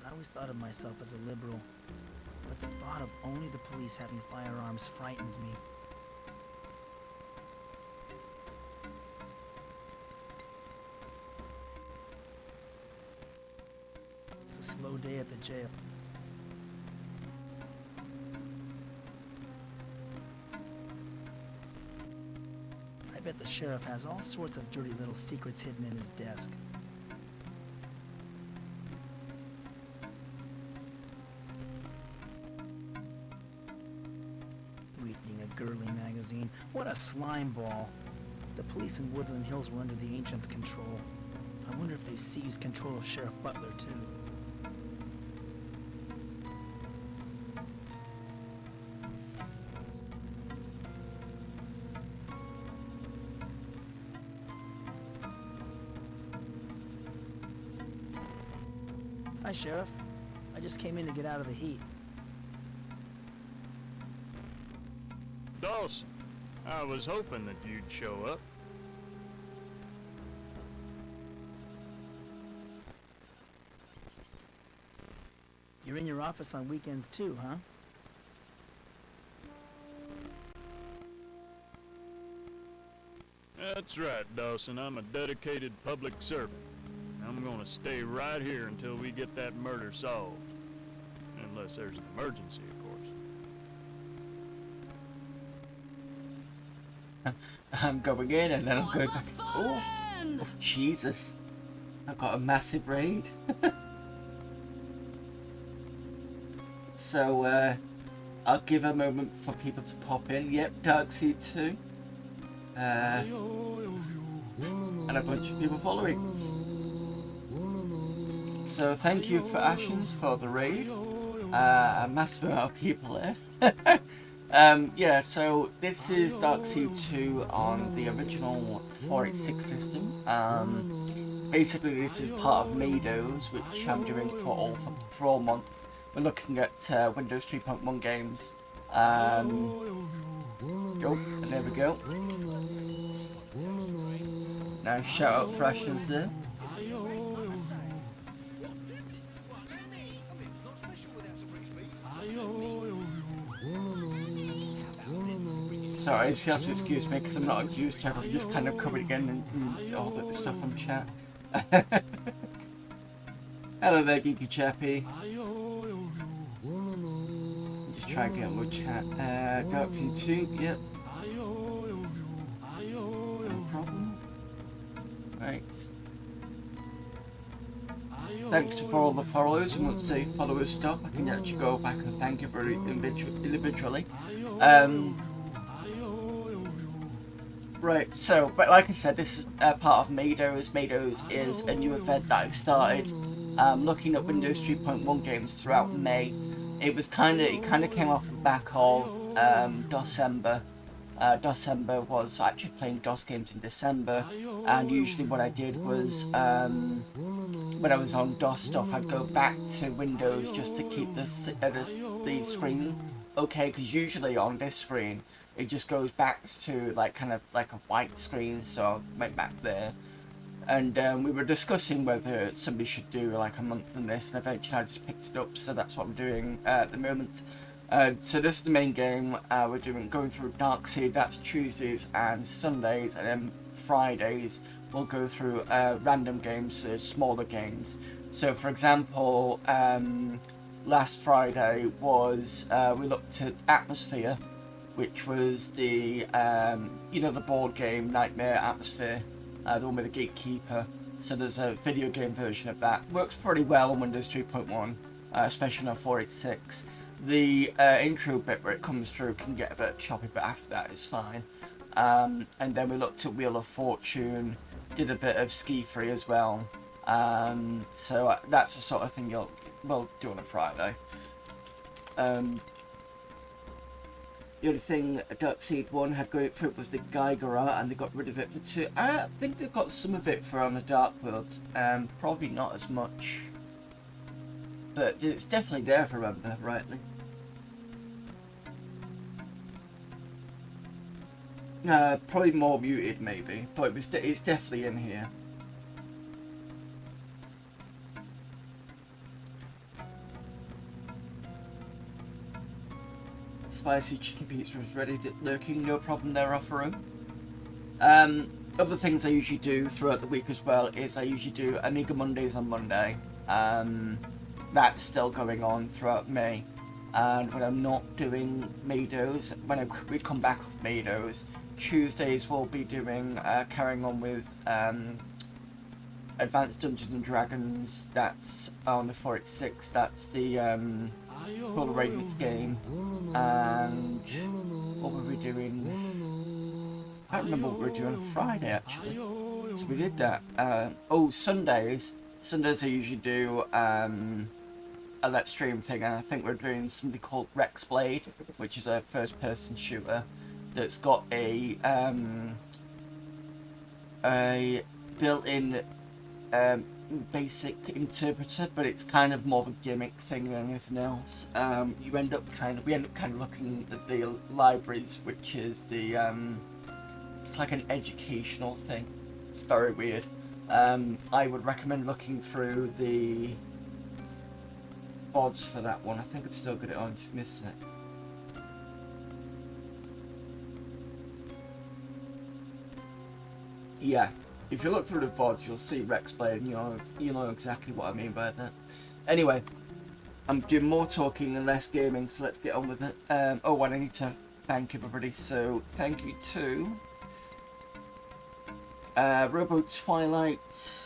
I always thought of myself as a liberal, but the thought of only the police having firearms frightens me. It's a slow day at the jail. I bet the sheriff has all sorts of dirty little secrets hidden in his desk. Reading a girly magazine. What a slime ball. The police in Woodland Hills were under the Ancients' control. I wonder if they've seized control of Sheriff Butler, too. Hi, Sheriff. I just came in to get out of the heat. Dawson, I was hoping that you'd show up. You're in your office on weekends too, huh? That's right, Dawson. I'm a dedicated public servant. I'm gonna stay right here until we get that murder solved. Unless there's an emergency, of course. I'm going in and then I'm going back. Oh, oh Jesus. I've got a massive raid. So, I'll give a moment for people to pop in. Yep, Darkseid 2. And a bunch of people following. So thank you for Ashens for the raid. A massive amount of people there. Yeah, so this is Darkseid 2 on the original 486 system. Basically this is part of Maydows, which I'm doing for all month. We're looking at Windows 3.1 games. And there we go. Nice shout out for Ashens there. Sorry, I just have to excuse me because I'm not used to it. I'm just kind of covered again in all the stuff from chat. Hello there, Geeky Chappy. Just try and get more chat. Darkseid 2, yep. No problem. Right. Thanks for all the followers, and once the followers stop, I can actually go back and thank you very individually. Right, so, but like I said, this is part of Maydows. Maydows is a new event that I've started, looking at Windows 3.1 games throughout May. It kind of came off the back of DOSember. DOSember was actually playing DOS games in December, and usually what I did was, when I was on DOS stuff, I'd go back to Windows just to keep the screen okay, because usually on this screen, it just goes back to kind of like a white screen, so I went back there. And we were discussing whether somebody should do like a month in this, and eventually I just picked it up, so that's what I'm doing at the moment. So this is the main game. We're going through Darkseid. That's Tuesdays and Sundays, and then Fridays we'll go through random games, smaller games. So for example, last Friday was we looked at Atmosphere, which was the the board game Nightmare Atmosphere, the one with the Gatekeeper. So there's a video game version of that. Works pretty well on Windows 3.1, especially on 486. The intro bit where it comes through can get a bit choppy, but after that it's fine. And then we looked at Wheel of Fortune, did a bit of Ski Free as well. So that's the sort of thing we'll do on a Friday. The only thing Darkseid 1 had going for it was the Geiger art, and they got rid of it for 2. I think they've got some of it for on the Dark World, probably not as much. But it's definitely there if I remember rightly. Probably more muted maybe, but it's definitely in here. Spicy chicken pizza is ready, lurking, no problem there, Offero. Other things I usually do throughout the week as well is I usually do Amiga Mondays on Monday. That's still going on throughout May. And when I'm not doing Maydows, when we come back off Maydows, Tuesdays we'll be doing, carrying on with Advanced Dungeons and Dragons. That's on the 486, that's the Full Radiance game. And what were we doing? I don't remember what we were doing on Friday actually. So we did that. Sundays I usually do a Let's Stream thing, and I think we're doing something called Rex Blade, which is a first person shooter that's got a built-in basic interpreter, but it's kind of more of a gimmick thing than anything else. We end up kind of looking at the libraries, which is the it's like an educational thing. It's very weird. I would recommend looking through the VODs for that one. I think I've still got it on, just missed it. Yeah, if you look through the VODs, you'll see Rex Blade, and you'll know exactly what I mean by that. Anyway, I'm doing more talking and less gaming, so let's get on with it. And I need to thank everybody. So thank you to Robo Twilight,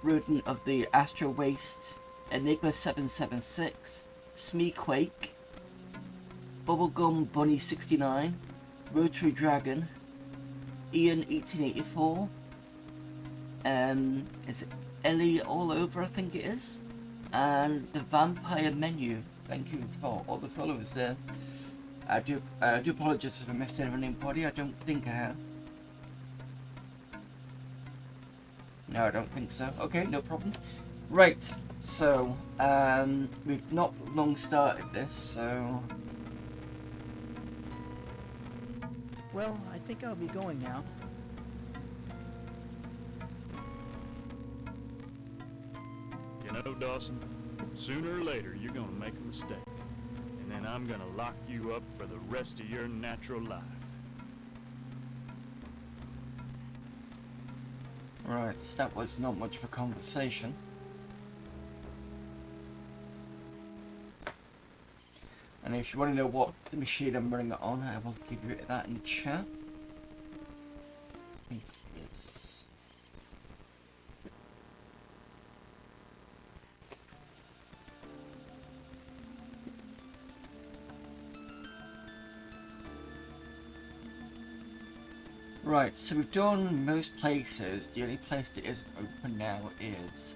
Rodent of the Astro Waste, Enigma 776, Smeequake, Bubblegum Bunny 69, Rotary Dragon, Ian 1884, is it Ellie All Over, I think it is, and the Vampire Menu. Thank you for all the followers there. I do apologise if I missed anybody. I don't think I have. No, I don't think so. Okay, no problem. Right, so we've not long started this, so Well, I think I'll be going now. You know, Dawson, sooner or later you're gonna make a mistake. And then I'm gonna lock you up for the rest of your natural life. right, so that was not much of a conversation. And if you want to know what the machine I'm running it on, I will give you that in chat. It is. Right, so we've done most places. The only place that isn't open now is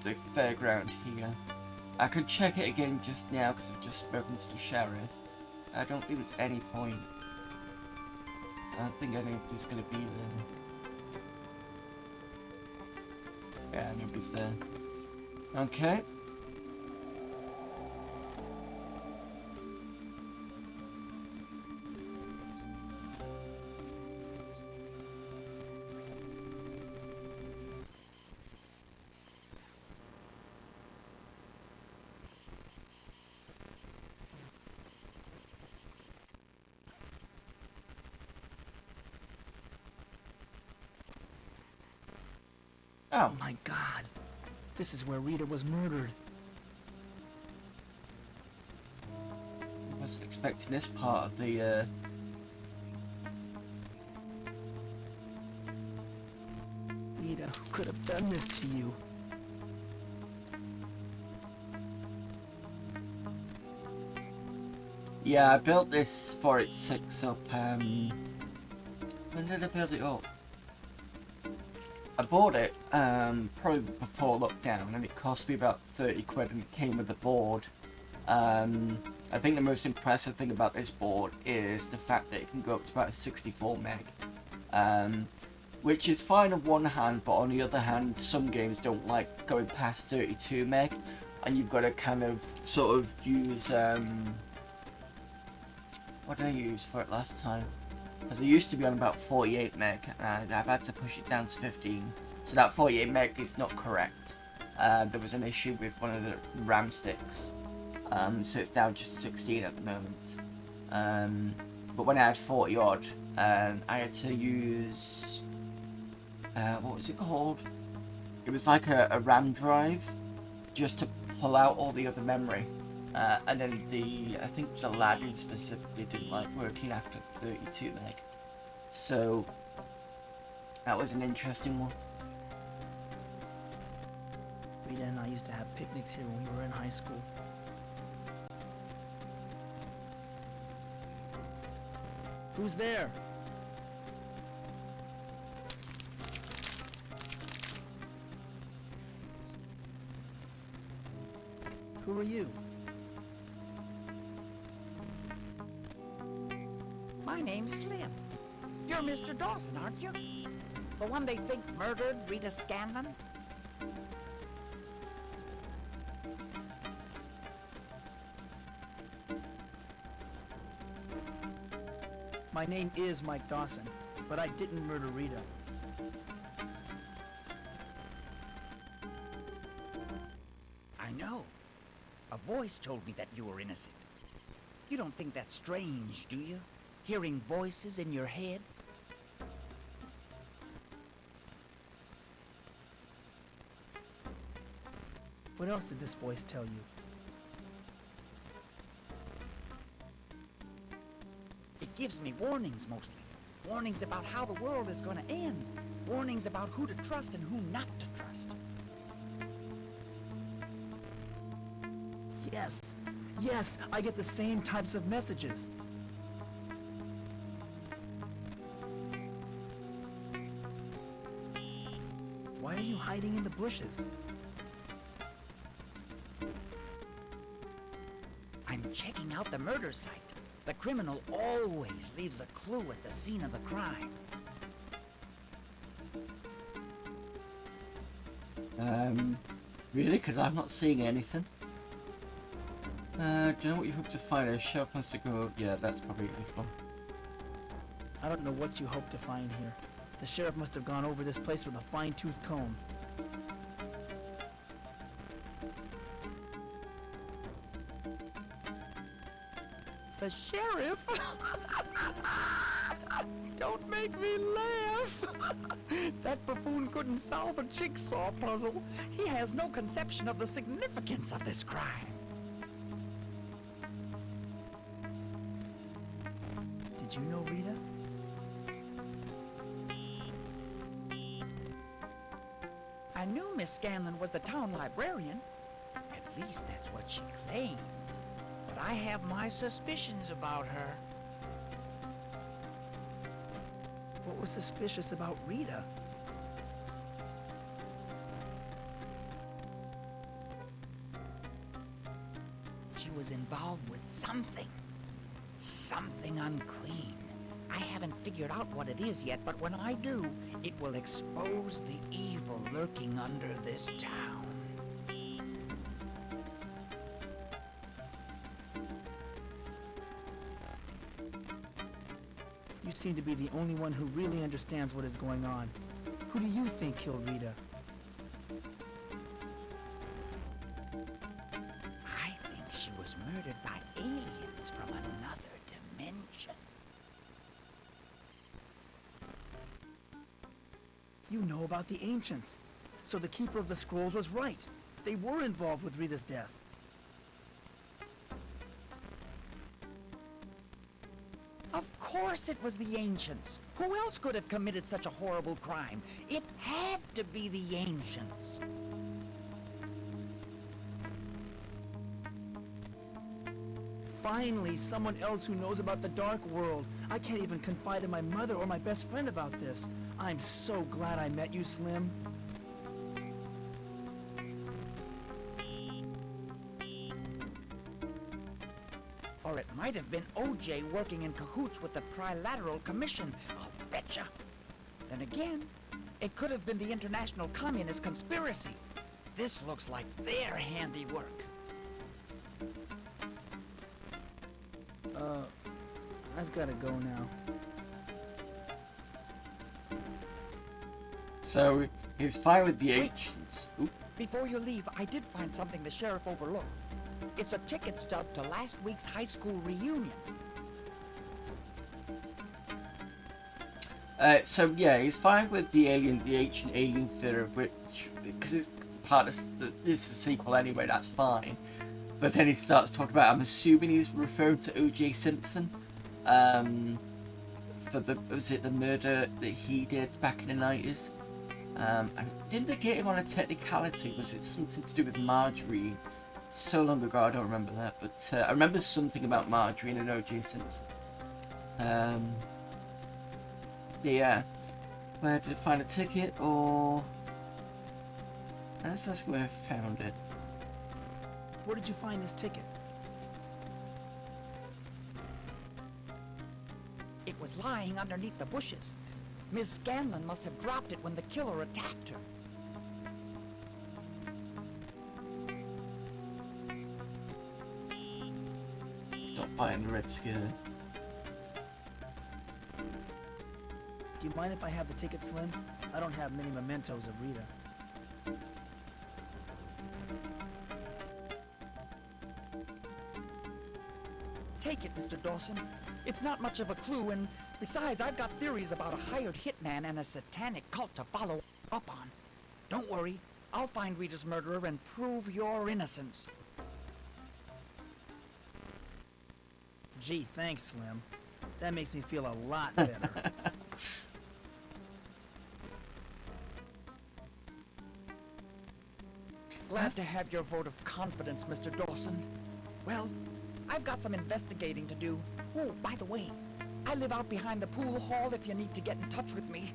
the fairground here. I could check it again just now because I've just spoken to the sheriff. I don't think it's any point. I don't think anybody's going to be there. Yeah, nobody's there. Okay. Oh my God. This is where Rita was murdered. I wasn't expecting this part of the Rita, who could have done this to you? Yeah, I built this for its 6 up, when did I build it up? I bought it, probably before lockdown, and it cost me about 30 quid, and it came with a board. I think the most impressive thing about this board is the fact that it can go up to about 64 meg. Which is fine on one hand, but on the other hand, some games don't like going past 32 meg, and you've got to kind of sort of use, what did I use for it last time? Because it used to be on about 48 meg, and I've had to push it down to 15. So that 48 meg is not correct. There was an issue with one of the RAM sticks, so it's now just 16 at the moment. But when I had 40 odd, I had to use, what was it called? It was like a RAM drive, just to pull out all the other memory. And then I think it was Aladdin specifically didn't like working after 32 meg. So that was an interesting one. Rita and I used to have picnics here when we were in high school. Who's there? Who are you? My name's Slim. You're Mr. Dawson, aren't you? The one they think murdered Rita Scanlon? My name is Mike Dawson, but I didn't murder Rita. I know. A voice told me that you were innocent. You don't think that's strange, do you? Hearing voices in your head? What else did this voice tell you? gives me warnings mostly. Warnings about how the world is going to end. Warnings about who to trust and who not to trust. Yes. Yes, I get the same types of messages. Why are you hiding in the bushes? I'm checking out the murder site. The criminal always leaves a clue at the scene of the crime. Really? Because I'm not seeing anything. Do you know what you hope to find? A sheriff wants to go. Yeah, that's probably a good one. I don't know what you hope to find here. The sheriff must have gone over this place with a fine-tooth comb. The sheriff? Don't make me laugh. That buffoon couldn't solve a jigsaw puzzle. He has no conception of the significance of this crime. Did you know Rita? I knew Miss Scanlon was the town librarian. At least that's what she claims. But I have my suspicions about her. What was suspicious about Rita? She was involved with something. Something unclean. I haven't figured out what it is yet, but when I do, it will expose the evil lurking under this town. You seem to be the only one who really understands what is going on. Who do you think killed Rita? I think she was murdered by aliens from another dimension. You know about the ancients. So the Keeper of the Scrolls was right. They were involved with Rita's death. Of course it was the ancients. Who else could have committed such a horrible crime? It had to be the ancients. Finally, someone else who knows about the dark world. I can't even confide in my mother or my best friend about this. I'm so glad I met you, Slim. Or it might have been OJ working in cahoots with the Trilateral Commission. I'll betcha. Then again, it could have been the International Communist Conspiracy. This looks like their handiwork. I've got to go now. So he's fine with the Wait. ancients. Oop. Before you leave, I did find something the sheriff overlooked. It's a ticket stub to last week's high school reunion. So yeah, he's fine with the ancient alien theory, which because it's part of this is a sequel anyway. That's fine. But then he starts talking about. I'm assuming he's referring to O.J. Simpson, for the murder that he did back in the 90s. And didn't they get him on a technicality? Was it something to do with Marjorie? So long ago, I don't remember that, but I remember something about Marjorie and O.J. Simpson. Yeah. Where did I find a ticket, or... Let's ask where I found it. Where did you find this ticket? It was lying underneath the bushes. Miss Scanlon must have dropped it when the killer attacked her. Stop buying the Red Scare. Do you mind if I have the ticket, Slim? I don't have many mementos of Rita. Take it, Mr. Dawson. It's not much of a clue, and besides, I've got theories about a hired hitman and a satanic cult to follow up on. Don't worry, I'll find Rita's murderer and prove your innocence. Gee, thanks, Slim. That makes me feel a lot better. Glad to have your vote of confidence, Mr. Dawson. Well, I've got some investigating to do. Oh, by the way, I live out behind the pool hall if you need to get in touch with me.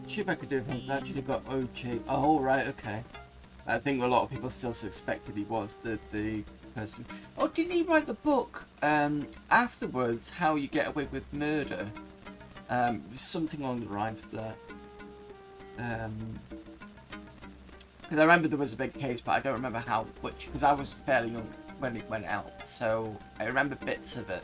Chip I could do things actually got OJ. Oh, right, okay. I think a lot of people still suspected he was the person. Oh, didn't he write the book afterwards, How You Get Away with Murder? Something along the lines of that. Because I remember there was a big case, but I don't remember which, because I was fairly young when it went out, so I remember bits of it.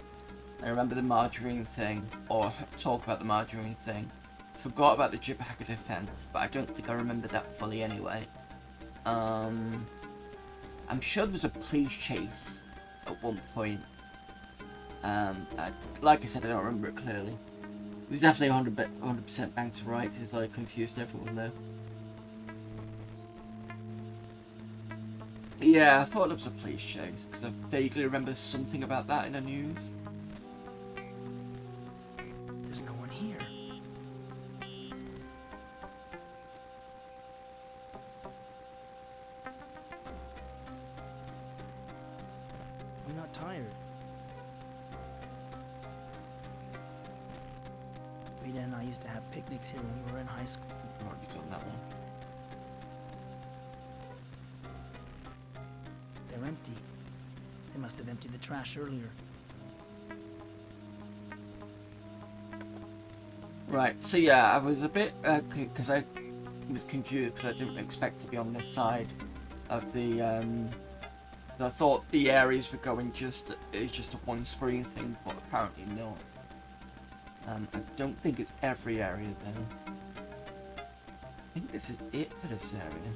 I remember the margarine thing, or talk about the margarine thing. Forgot about the Jibhacker defense, but I don't think I remember that fully anyway. I'm sure there was a police chase at one point. Like I said, I don't remember it clearly. It was definitely 100% bang to rights, as I confused everyone though. Yeah, I thought it was a police chase, because I vaguely remember something about that in the news. There's no one here. I'm not tired. Rita and I used to have picnics here when we were in high school. I've already done that one. They're empty. They must have emptied the trash earlier. Right, so yeah, I was a bit, because I was confused because I didn't expect to be on this side of the, I thought the areas were going it's just a one screen thing, but apparently not. I don't think it's every area though. I think this is it for this area.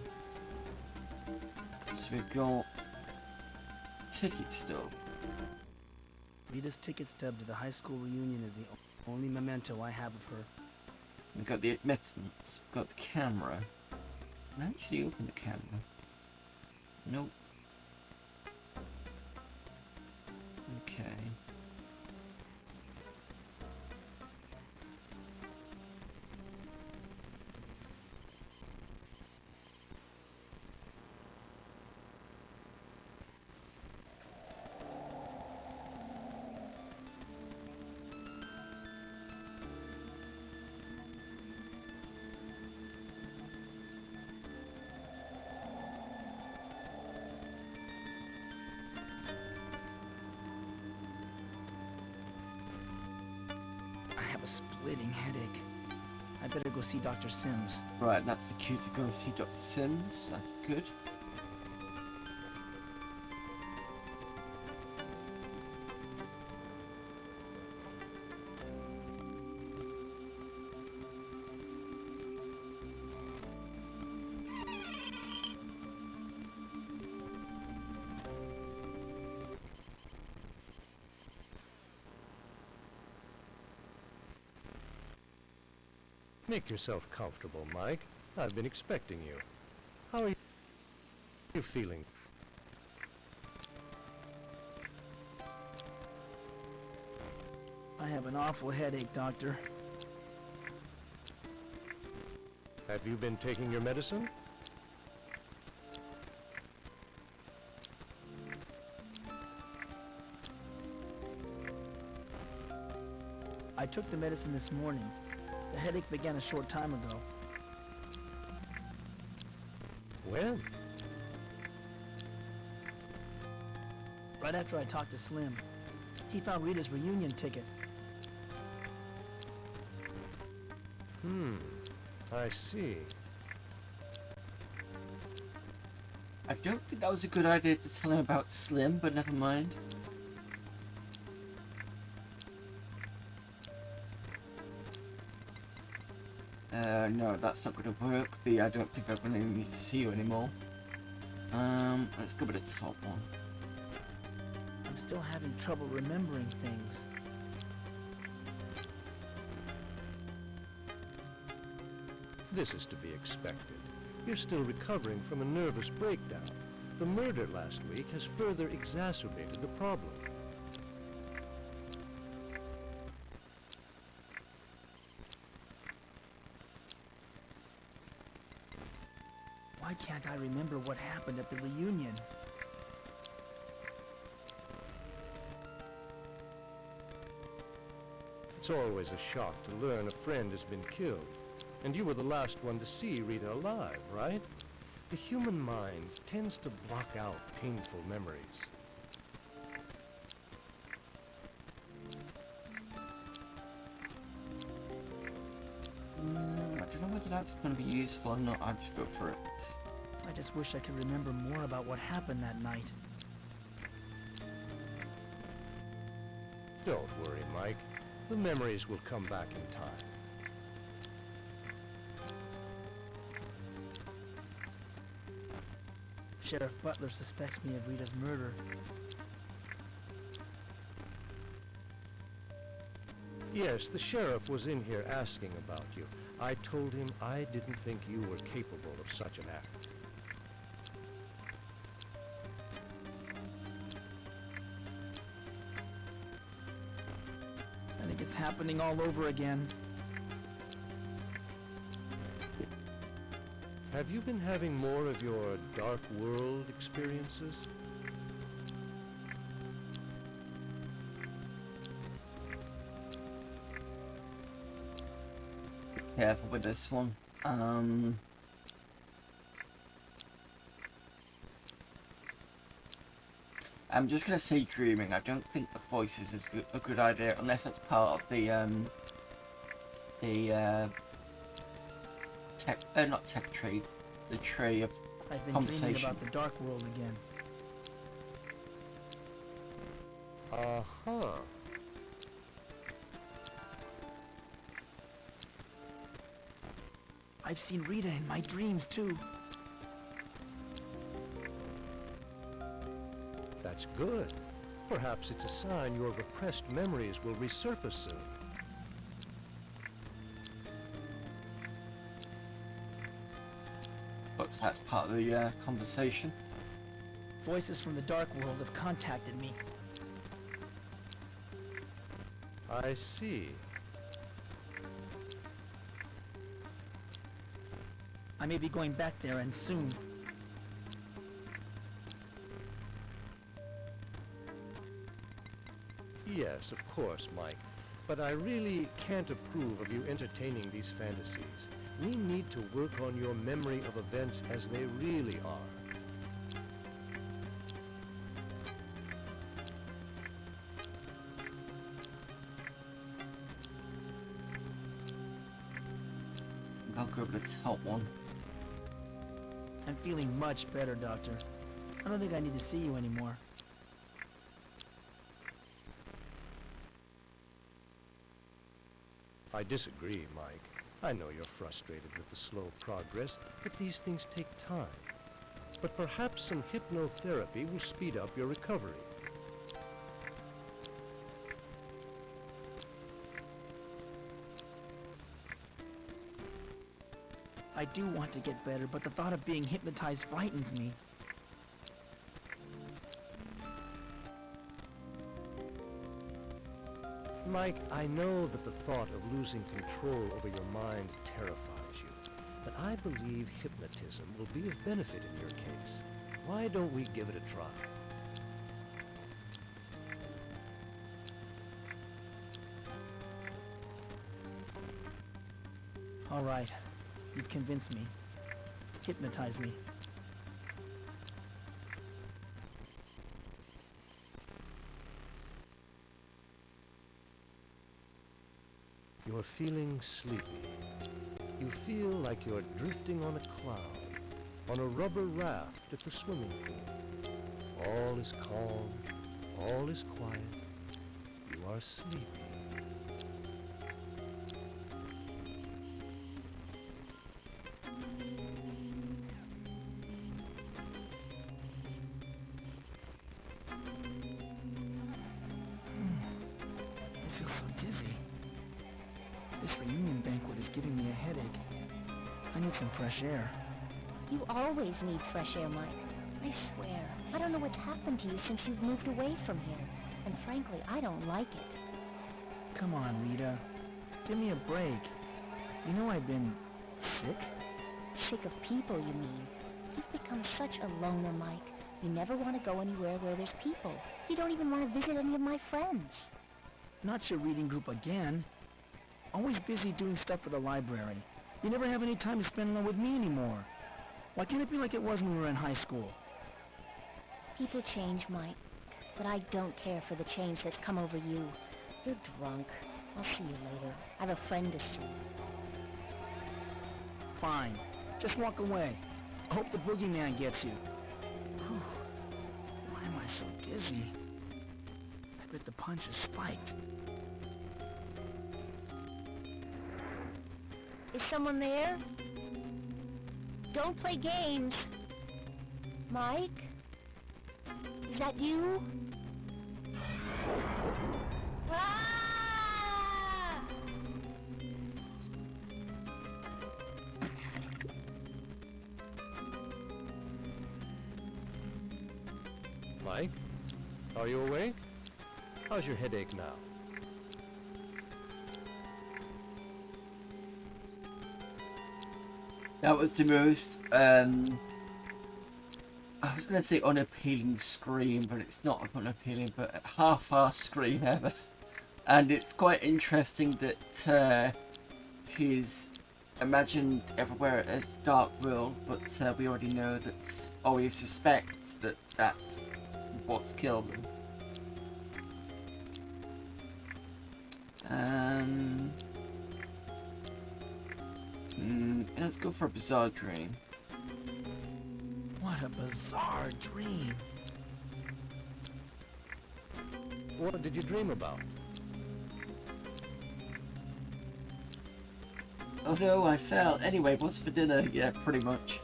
So we've got ticket stub. Rita's ticket stub to the high school reunion is the only memento I have of her. We've got the admittance, we've got the camera. Can I actually open the camera? Nope. Okay. I have a splitting headache. I better go see Dr. Sims. Right, that's the cue to go see Dr. Sims. That's good. Make yourself comfortable, Mike. I've been expecting you. How are you feeling? I have an awful headache, Doctor. Have you been taking your medicine? I took the medicine this morning. The headache began a short time ago. When? Right after I talked to Slim. He found Rita's reunion ticket. I see. I don't think that was a good idea to tell him about Slim, but never mind. No, that's not going to work. I don't think I'm going to need to see you anymore. Let's go with the top one. I'm still having trouble remembering things. This is to be expected. You're still recovering from a nervous breakdown. The murder last week has further exacerbated the problem. Why can't I remember what happened at the reunion? It's always a shock to learn a friend has been killed. And you were the last one to see Rita alive, right? The human mind tends to block out painful memories. I don't know whether that's going to be useful or not. I'll just go for it. I just wish I could remember more about what happened that night. Don't worry, Mike. The memories will come back in time. Sheriff Butler suspects me of Rita's murder. Yes, the sheriff was in here asking about you. I told him I didn't think you were capable of such an act. I think it's happening all over again. Have you been having more of your dark world experiences? Careful with this one. I'm just gonna say dreaming. I don't think the voices is a good idea unless that's part of the tech, not tech tree, the tree of I've been dreaming conversation. about the dark world again. Uh-huh. I've seen Rita in my dreams too. That's good. Perhaps it's a sign your repressed memories will resurface soon. What's that part of the conversation? Voices from the dark world have contacted me. I see. I may be going back there, and soon. Yes, of course, Mike. But I really can't approve of you entertaining these fantasies. We need to work on your memory of events as they really are. I'll go with the top one. I'm feeling much better, Doctor. I don't think I need to see you anymore. I disagree, Mike. I know you're frustrated with the slow progress, but these things take time. But perhaps some hypnotherapy will speed up your recovery. I do want to get better, but the thought of being hypnotized frightens me. Mike, I know that the thought of losing control over your mind terrifies you, but I believe hypnotism will be of benefit in your case. Why don't we give it a try? All right. You've convinced me. Hypnotize me. You're feeling sleepy. You feel like you're drifting on a cloud, on a rubber raft at the swimming pool. All is calm, all is quiet. You are sleepy. I feel so dizzy. This reunion banquet is giving me a headache. I need some fresh air. You always need fresh air, Mike. I swear, I don't know what's happened to you since you've moved away from here. And frankly, I don't like it. Come on, Rita. Give me a break. You know I've been... sick? Sick of people, you mean? You've become such a loner, Mike. You never want to go anywhere where there's people. You don't even want to visit any of my friends. Not your reading group again. Always busy doing stuff for the library. You never have any time to spend alone with me anymore. Why can't it be like it was when we were in high school? People change, Mike. But I don't care for the change that's come over you. You're drunk. I'll see you later. I have a friend to see. Fine. Just walk away. I hope the boogeyman gets you. Whew. Why am I so dizzy? I bet the punch is spiked. Is someone there? Don't play games. Mike? Is that you? Ah! Mike, are you awake? How's your headache now? That was the most, I was going to say unappealing scream, but it's not unappealing, but a half-assed scream ever. And it's quite interesting that he's imagined everywhere as Dark World, but we already know that, or we suspect that that's what's killed him. Let's go for a bizarre dream. What a bizarre dream. What did you dream about? Oh no, I fell. Anyway, what's for dinner? Yeah, pretty much.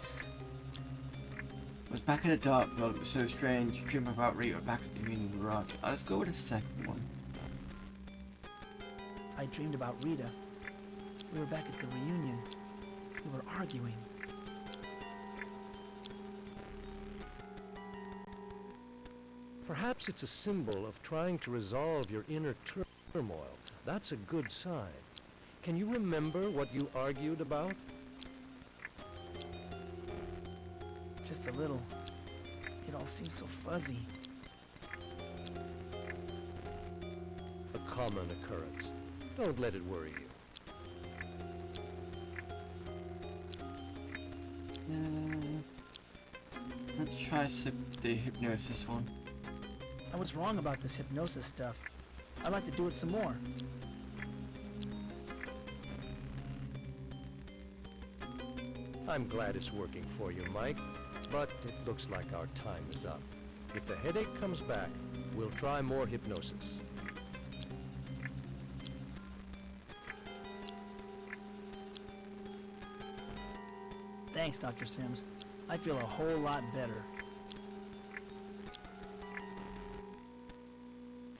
I was back in a dark world. It was so strange. Dream about Rita back at the Union Garage. Let's go with the second one. I dreamed about Rita. We were back at the reunion. We were arguing. Perhaps it's a symbol of trying to resolve your inner turmoil. That's a good sign. Can you remember what you argued about? Just a little. It all seems so fuzzy. A common occurrence. Don't let it worry you. Let's try the hypnosis one. I was wrong about this hypnosis stuff. I'd like to do it some more. I'm glad it's working for you, Mike, but it looks like our time is up. If the headache comes back, we'll try more hypnosis. Thanks, Dr. Sims. I feel a whole lot better.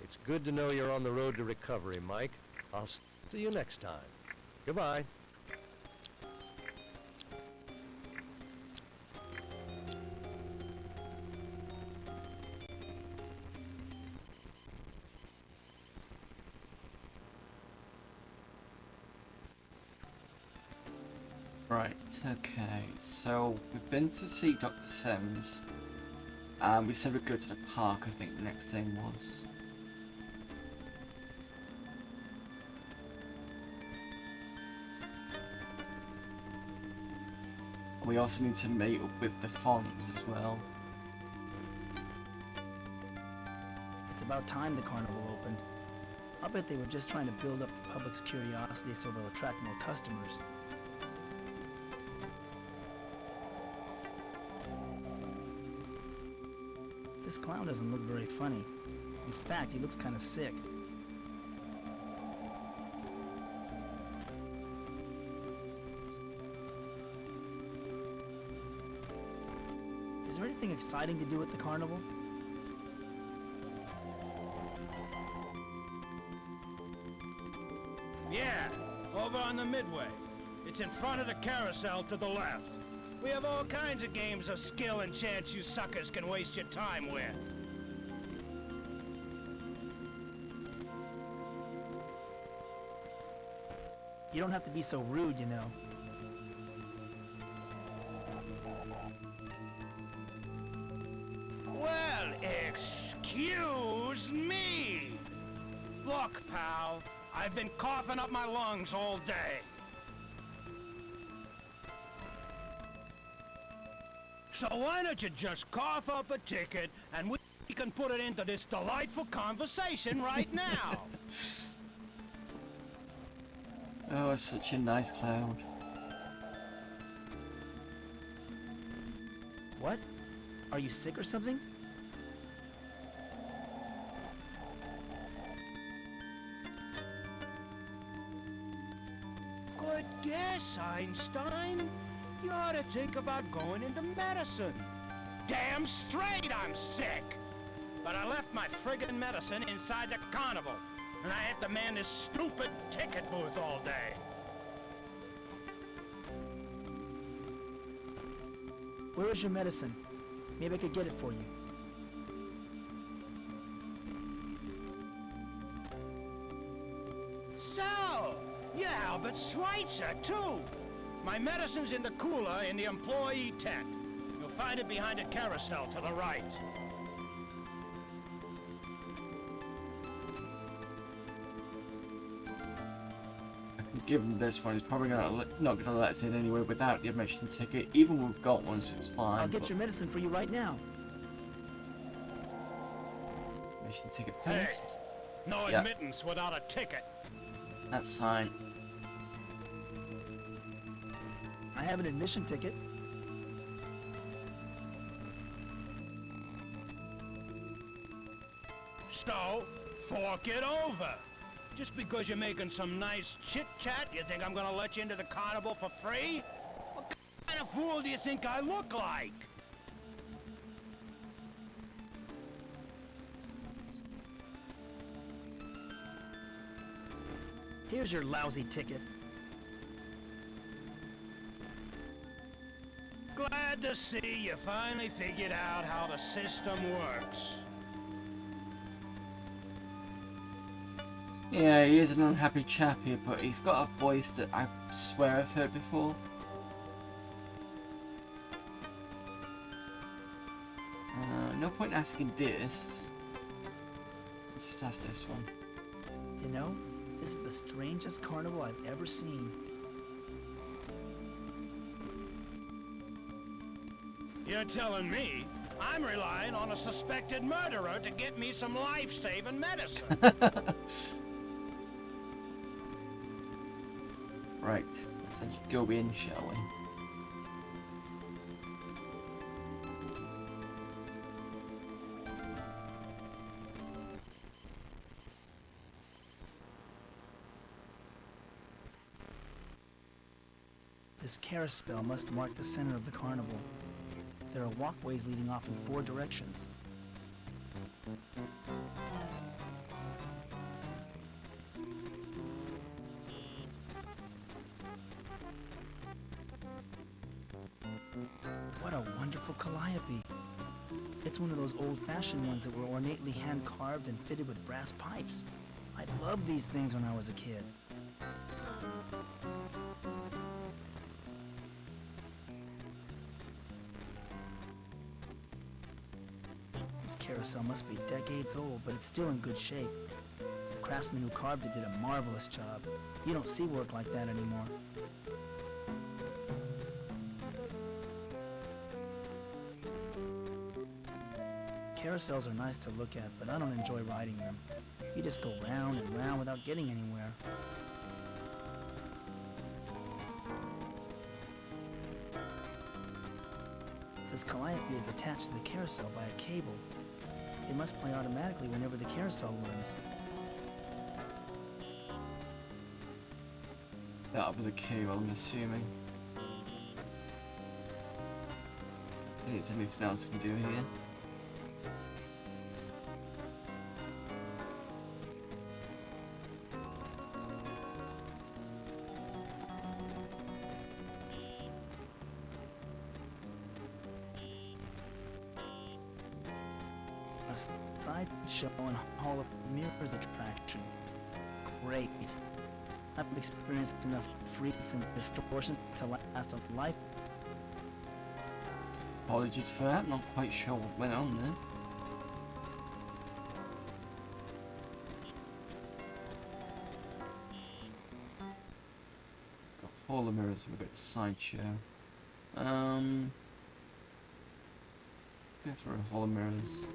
It's good to know you're on the road to recovery, Mike. I'll see you next time. Goodbye. Right, okay, so we've been to see Dr. Sims. We said we'd go to the park, I think the next thing was. We also need to meet up with the Fonz as well. It's about time the carnival opened. I'll bet they were just trying to build up the public's curiosity so they'll attract more customers. This clown doesn't look very funny. In fact, he looks kind of sick. Is there anything exciting to do at the carnival? Yeah, over on the midway. It's in front of the carousel to the left. We have all kinds of games of skill and chance you suckers can waste your time with. You don't have to be so rude, you know. Well, excuse me. Look, pal, I've been coughing up my lungs all day. So why don't you just cough up a ticket and we can put it into this delightful conversation right now? Oh, it's such a nice cloud. What? Are you sick or something? Good guess, Einstein. You ought to think about going into medicine. Damn straight I'm sick. But I left my friggin' medicine inside the carnival, and I had to man this stupid ticket booth all day. Where is your medicine? Maybe I could get it for you. So, you're Albert Schweitzer, too. My medicine's in the cooler in the employee tent. You'll find it behind a carousel to the right. Give him this one. He's probably not gonna let us in anyway without the admission ticket. Even when we've got one, so it's fine. I'll get your medicine for you right now. Admission ticket Hey, first. no admittance without a ticket. That's fine. I have an admission ticket. So, fork it over. Just because you're making some nice chit-chat, you think I'm gonna let you into the carnival for free? What kind of fool do you think I look like? Here's your lousy ticket. Glad to see you finally figured out how the system works. Yeah, he is an unhappy chap here, but he's got a voice that I swear I've heard before. No point asking this. Just ask this one. You know, this is the strangest carnival I've ever seen. You're telling me I'm relying on a suspected murderer to get me some life-saving medicine. Right, let's actually go in, shall we? This carousel must mark the center of the carnival. There are walkways leading off in 4 directions. What a wonderful calliope. It's one of those old-fashioned ones that were ornately hand-carved and fitted with brass pipes. I loved these things when I was a kid. This carousel must be decades old, but it's still in good shape. The craftsman who carved it did a marvelous job. You don't see work like that anymore. Carousels are nice to look at, but I don't enjoy riding them. You just go round and round without getting anywhere. This calliope is attached to the carousel by a cable. It must play automatically whenever the carousel runs. That'll be the cable, I'm assuming. Think there's anything else we can do here? sideshow and Hall of Mirrors attraction. Great. I've experienced enough freaks and distortions to last a life. Apologies for that, not quite sure what went on there. Got Hall of Mirrors, we've got Sideshow. Let's go through Hall of Mirrors.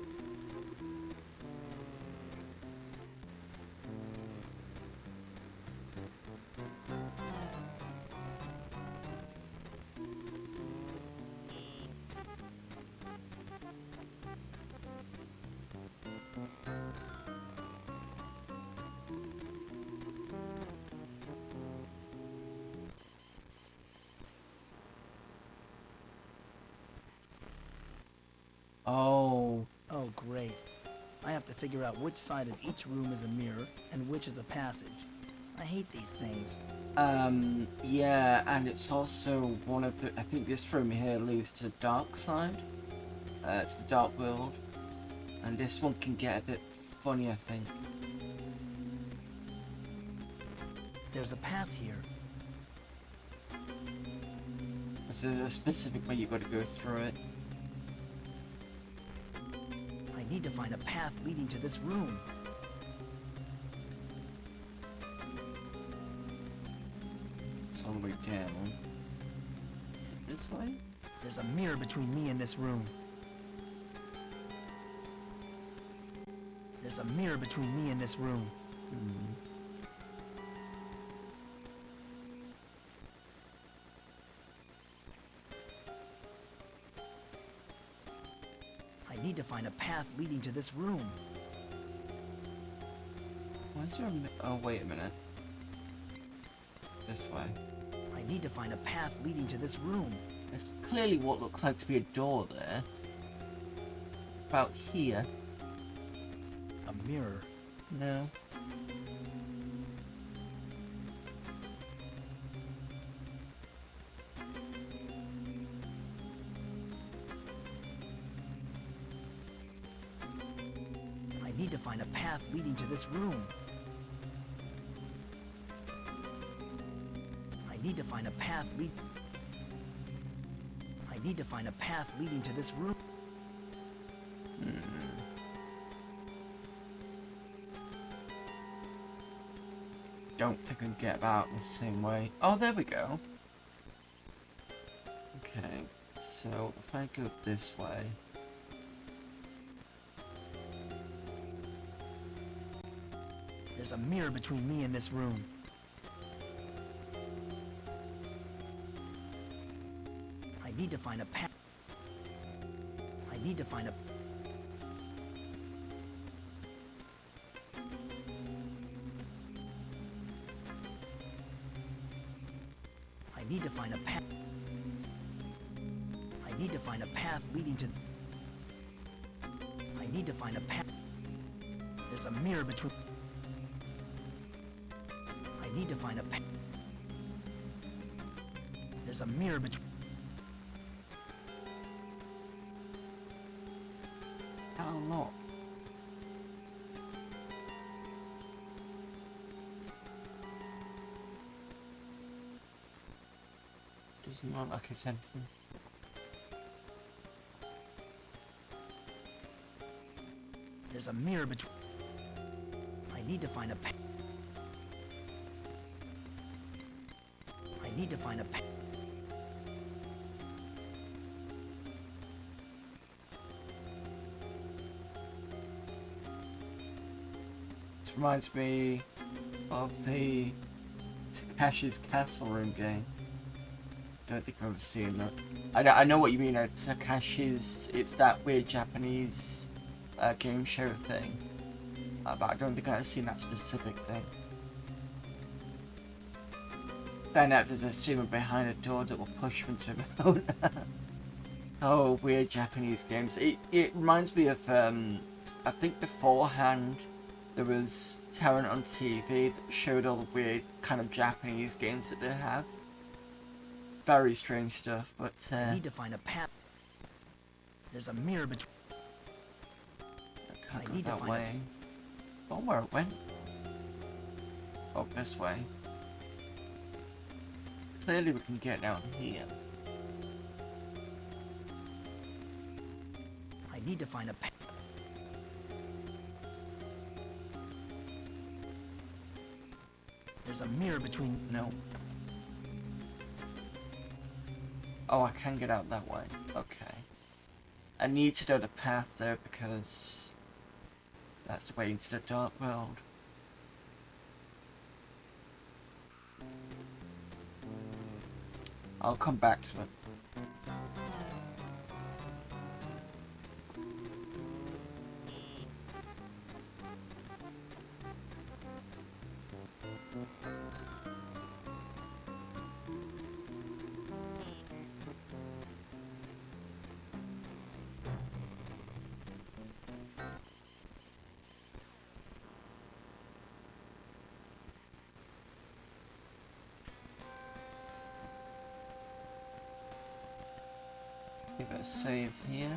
Oh. Oh, great. I have to figure out which side of each room is a mirror and which is a passage. I hate these things. Yeah, and it's also one of the... I think this room here leads to the dark side. To the dark world. And this one can get a bit funny, I think. There's a path here. There's a specific way you've got to go through it. I need to find a path leading to this room. It's all the way down. Is it this way? There's a mirror between me and this room. There's a mirror between me and this room. I need to find a path leading to this room. Why is there a oh, wait a minute. This way. I need to find a path leading to this room. There's clearly what looks like to be a door there. About here. A mirror. No. I need to find a path leading to this room. I need to find a path I need to find a path leading to this room. Don't think I can get about the same way. Oh, there we go. Okay, so if I go this way. There's a mirror between me and this room. I need to find a path. I need to find a... I need to find a path. I need to find a path leading to... I need to find a path. There's a mirror between... I need to find a path. There's a mirror between... How lot? Doesn't look like it's anything. There's a mirror between... I need to find a path. I need to find a path. This reminds me of the Takashi's Castle Room game. Don't think I've ever seen that. I know what you mean. Takashi's. It's that weird Japanese game show thing. But I don't think I've seen that specific thing. Found out there's a sumo behind a door that will push them to remote. Oh, weird Japanese games. It reminds me of I think beforehand there was talent on TV that showed all the weird kind of Japanese games that they have. Very strange stuff, but I need to find a path. There's a mirror between... Can't I go need to that find way. Oh, where it went? Oh, this way. Clearly we can get down here. I need to find a path. There's a mirror between... No. Oh, I can get out that way. Okay. I need to know the path though because that's the way into the dark world. I'll come back to it. Give it a save here.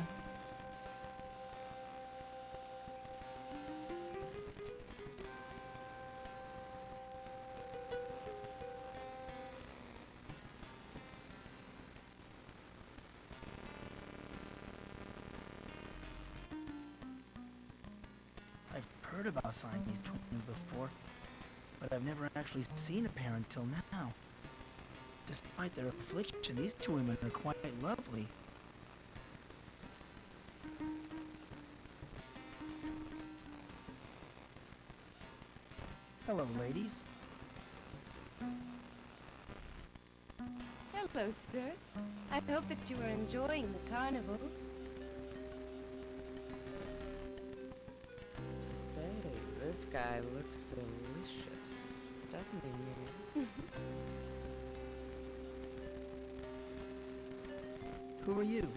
I've heard about Siamese twins before, but I've never actually seen a pair until now. Despite their affliction, these two women are quite lovely. Hello, ladies. Hello, sir. I hope that you are enjoying the carnival. Say, this guy looks delicious, doesn't he, Minnie? Who are you?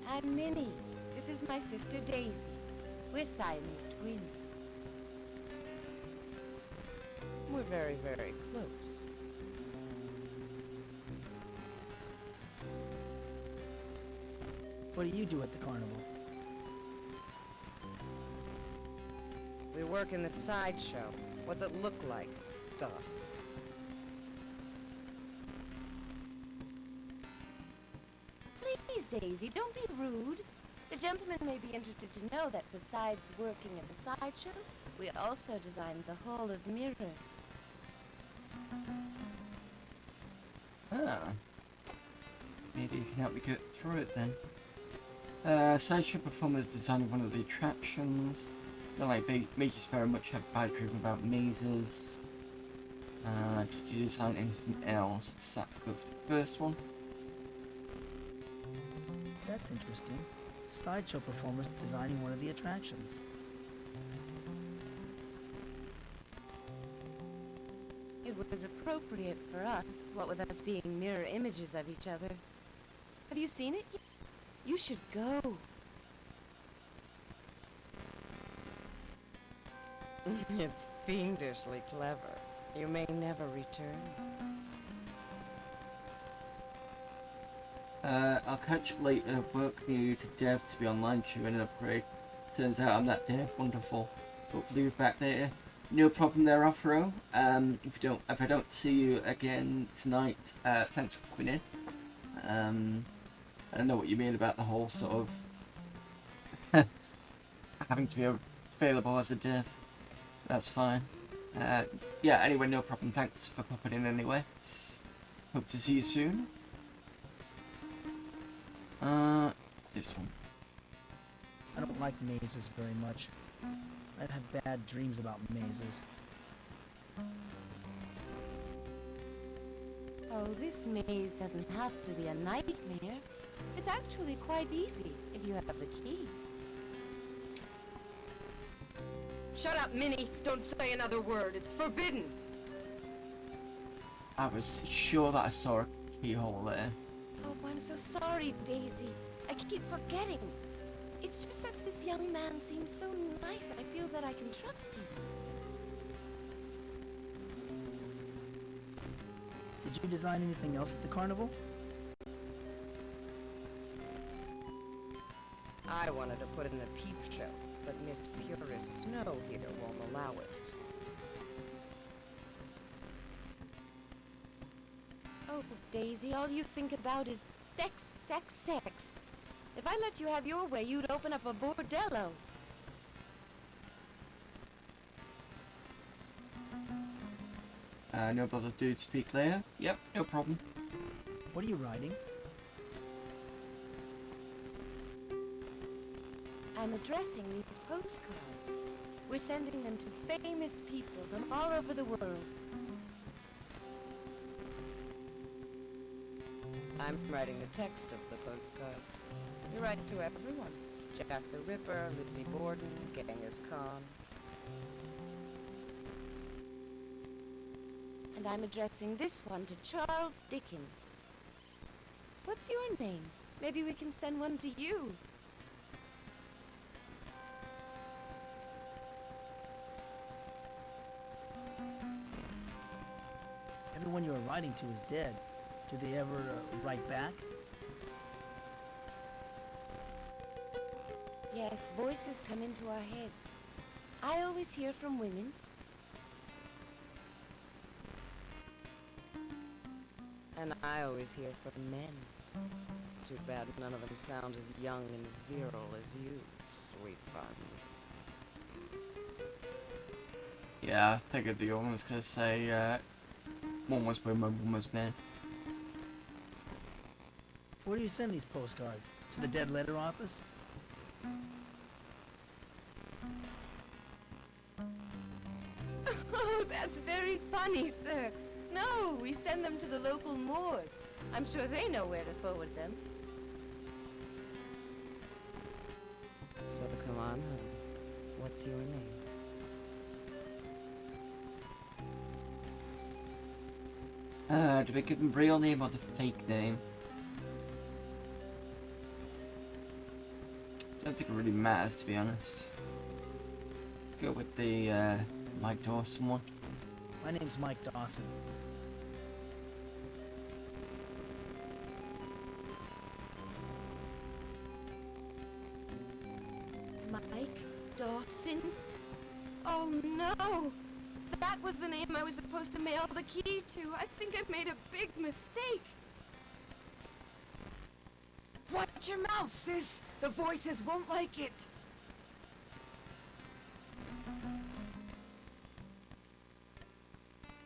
I'm Minnie. This is my sister Daisy. We're Siamese twins. We're very, very close. What do you do at the carnival? We work in the sideshow. What's it look like? Duh. Please, Daisy, don't be rude. The gentleman may be interested to know that besides working in the sideshow, we also designed the Hall of Mirrors. Ah. Maybe you can help me get through it then. Sideshow performers designed one of the attractions. Not like they just very much have bad dream about mazes. Did you design anything else except with the first one? That's interesting. Sideshow performers designing one of the attractions. It was appropriate for us, what with us being mirror images of each other. Have you seen it yet? You should go. It's fiendishly clever. You may never return. I'll catch up later. Work needed to dev to be online during an upgrade. Turns out I'm that dev. Wonderful. Hopefully we're back later. No problem there, Afro. If I don't see you again tonight, thanks for coming in. I don't know what you mean about the whole sort of having to be available as a dev. That's fine. Yeah. Anyway, no problem. Thanks for popping in anyway. Hope to see you soon. This one. I don't like mazes very much. I have bad dreams about mazes. Oh, this maze doesn't have to be a nightmare. It's actually quite easy if you have the key. Shut up, Minnie! Don't say another word. It's forbidden. I was sure that I saw a keyhole there. Oh, I'm so sorry, Daisy. I keep forgetting. It's just that this young man seems so nice. I feel that I can trust him. Did you design anything else at the carnival? put in a peep show, but Miss Purist Snow here won't allow it. Oh, Daisy, all you think about is sex, sex, sex. If I let you have your way, you'd open up a bordello. No bother, dude. Speak later. Yep, no problem. What are you writing? I'm addressing these postcards. We're sending them to famous people from all over the world. I'm writing the text of the postcards. You write to everyone. Jack the Ripper, Lizzie Borden, Genghis Khan. And I'm addressing this one to Charles Dickens. What's your name? Maybe we can send one to you. Everyone you are writing to is dead. Do they ever write back? Yes, voices come into our heads. I always hear from women. And I always hear from men. Too bad none of them sound as young and virile as you, sweet buns. Yeah, I figured the other one was gonna say, one was women, one was men. Where do you send these postcards? To the dead letter office? Oh, that's very funny, sir. No, we send them to the local morgue. I'm sure they know where to forward them. So come on, hon. What's your name? Do we give him real name or the fake name? I don't think it really matters, to be honest. Let's go with the Mike Dawson one. My name's Mike Dawson. Mike Dawson? Oh no! That was the name I was supposed to mail the key to. I think I've made a big mistake. Watch your mouth, sis! The voices won't like it!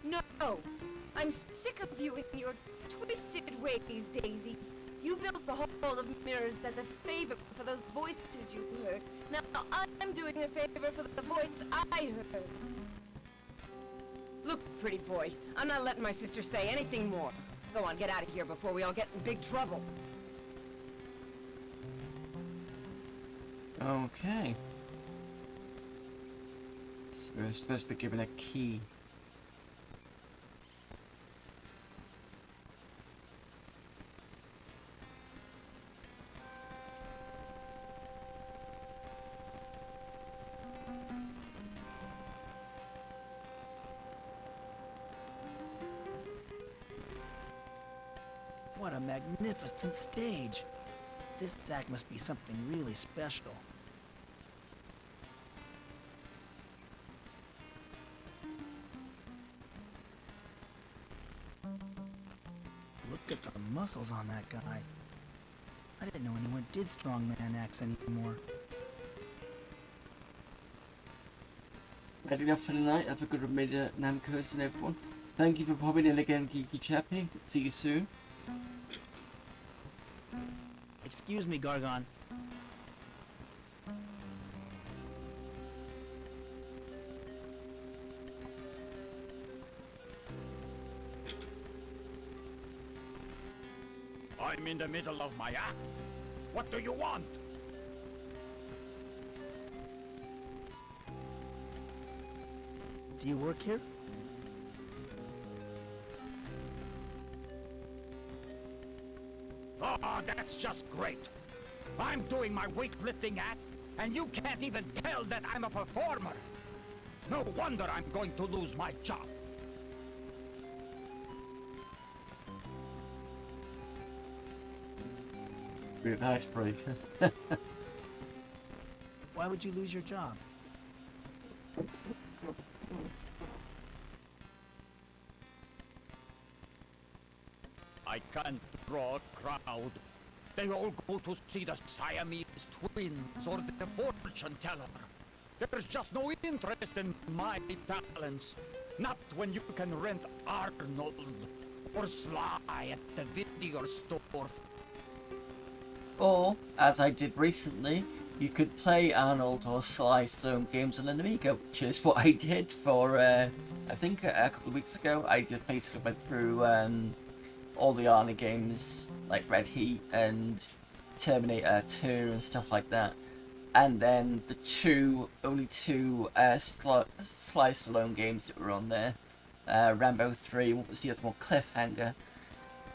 No! I'm sick of you and your twisted ways, Daisy. You built the whole of mirrors as a favor for those voices you heard. Now I'm doing a favor for the voice I heard. Look, pretty boy, I'm not letting my sister say anything more. Go on, get out of here before we all get in big trouble. Okay. So we're supposed to be given a key. What a magnificent stage. This act must be something really special. Look at the muscles on that guy. I didn't know anyone did strongman acts anymore. Ready enough for the night? Have a good remainder, Namco's and everyone. Thank you for popping in again, Geeky Chappy. See you soon. Excuse me, Gargon. I'm in the middle of my act. What do you want? Do you work here? Oh, that's just great. I'm doing my weightlifting act, and you can't even tell that I'm a performer. No wonder I'm going to lose my job. With icebreaker. Why would you lose your job? I can't draw a crowd. They all go to see the Siamese twins or the fortune teller. There's just no interest in my talents. Not when you can rent Arnold or Sly at the video store. Or, as I did recently, you could play Arnold or Sly Stone games on an Amiga, which is what I did for, I think a couple of weeks ago. I just basically went through all the Arnie games, like Red Heat and Terminator 2 and stuff like that. And then the only two Sly Stallone games that were on there. Rambo 3, what was the other one? Cliffhanger.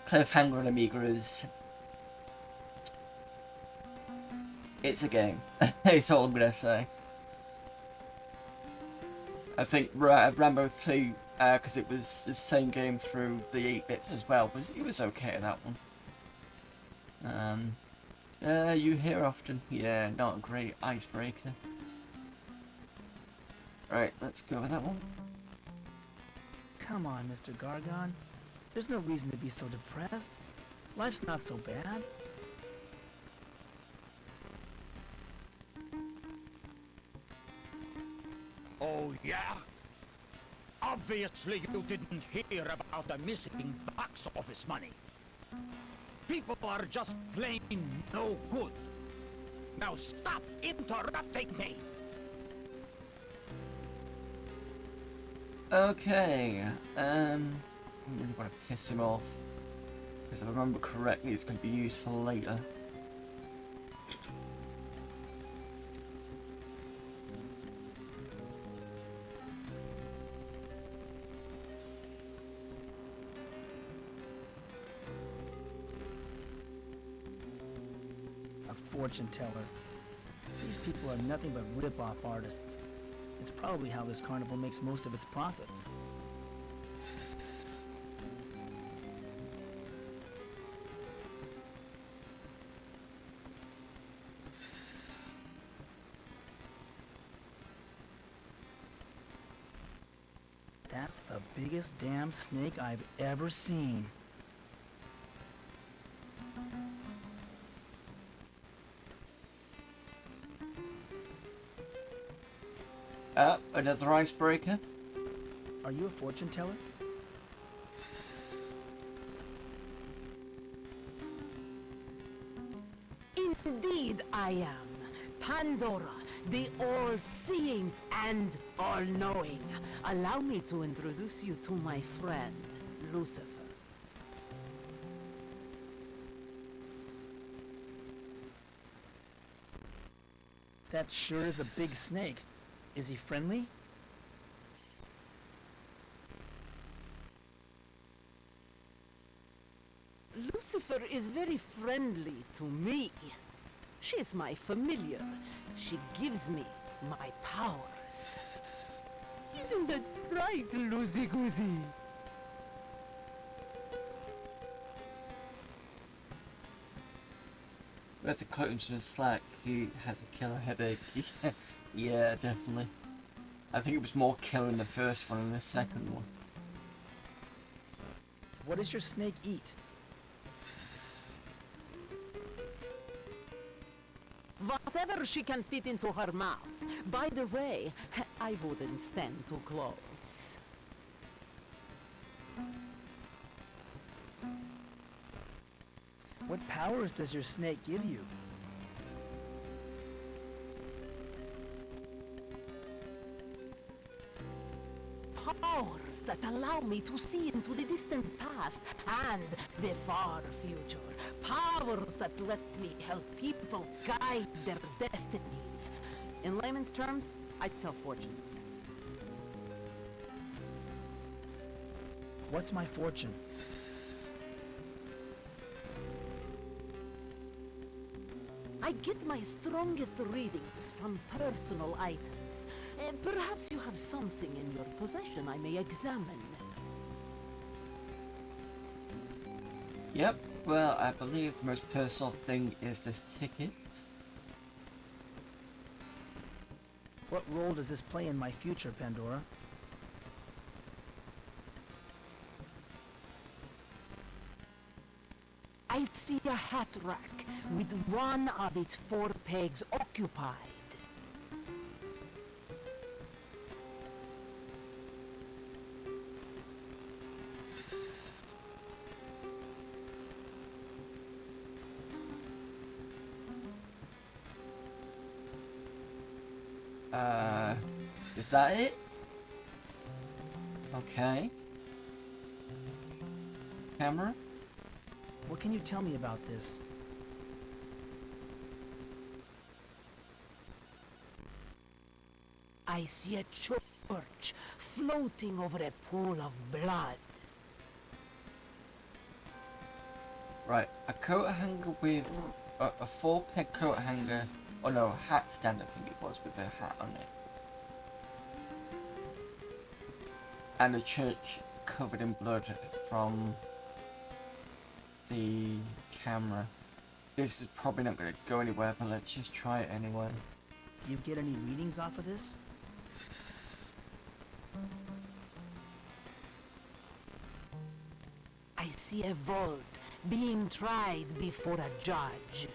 Cliffhanger on Amiga is... It's a game. That's all I'm going to say. I think Rambo 3, because it was the same game through the 8-bits as well, it was okay at that one. You hear often? Yeah, not a great icebreaker. Right, let's go with that one. Come on, Mr. Gargon. There's no reason to be so depressed. Life's not so bad. Oh, yeah? Obviously you didn't hear about the missing box office money. People are just plain no good. Now stop interrupting me! Okay, I'm really want to piss him off. Because if I remember correctly, it's going to be useful later. Fortune teller. These people are nothing but rip-off artists. It's probably how this carnival makes most of its profits. That's the biggest damn snake I've ever seen. Another icebreaker. Are you a fortune teller? Indeed I am. Pandora, the all-seeing and all-knowing. Allow me to introduce you to my friend, Lucifer. That sure is a big snake. Is he friendly? Lucifer is very friendly to me. She is my familiar. She gives me my powers. Isn't that right, Loosey-goosey? We have to cut him some slack. He has a killer headache. Yeah, definitely. I think it was more killer in the first one than the second one. What does your snake eat? Whatever she can fit into her mouth. By the way, I wouldn't stand too close. What powers does your snake give you? Powers that allow me to see into the distant past and the far future. Powers that let me help people guide their destinies. In layman's terms, I tell fortunes. What's my fortune? I get my strongest readings from personal items. Perhaps you have something in your possession I may examine. Yep, well, I believe the most personal thing is this ticket. What role does this play in my future, Pandora? I see a hat rack with one of its 4 pegs occupied. Is that it? Okay. Camera? What can you tell me about this? I see a church floating over a pool of blood. Right, a coat hanger with a 4-peg coat hanger. Oh no, a hat stand I think it was with a hat on it. And a church covered in blood from the camera. This is probably not going to go anywhere, but let's just try it anyway. Do you get any readings off of this? I see a vault being tried before a judge.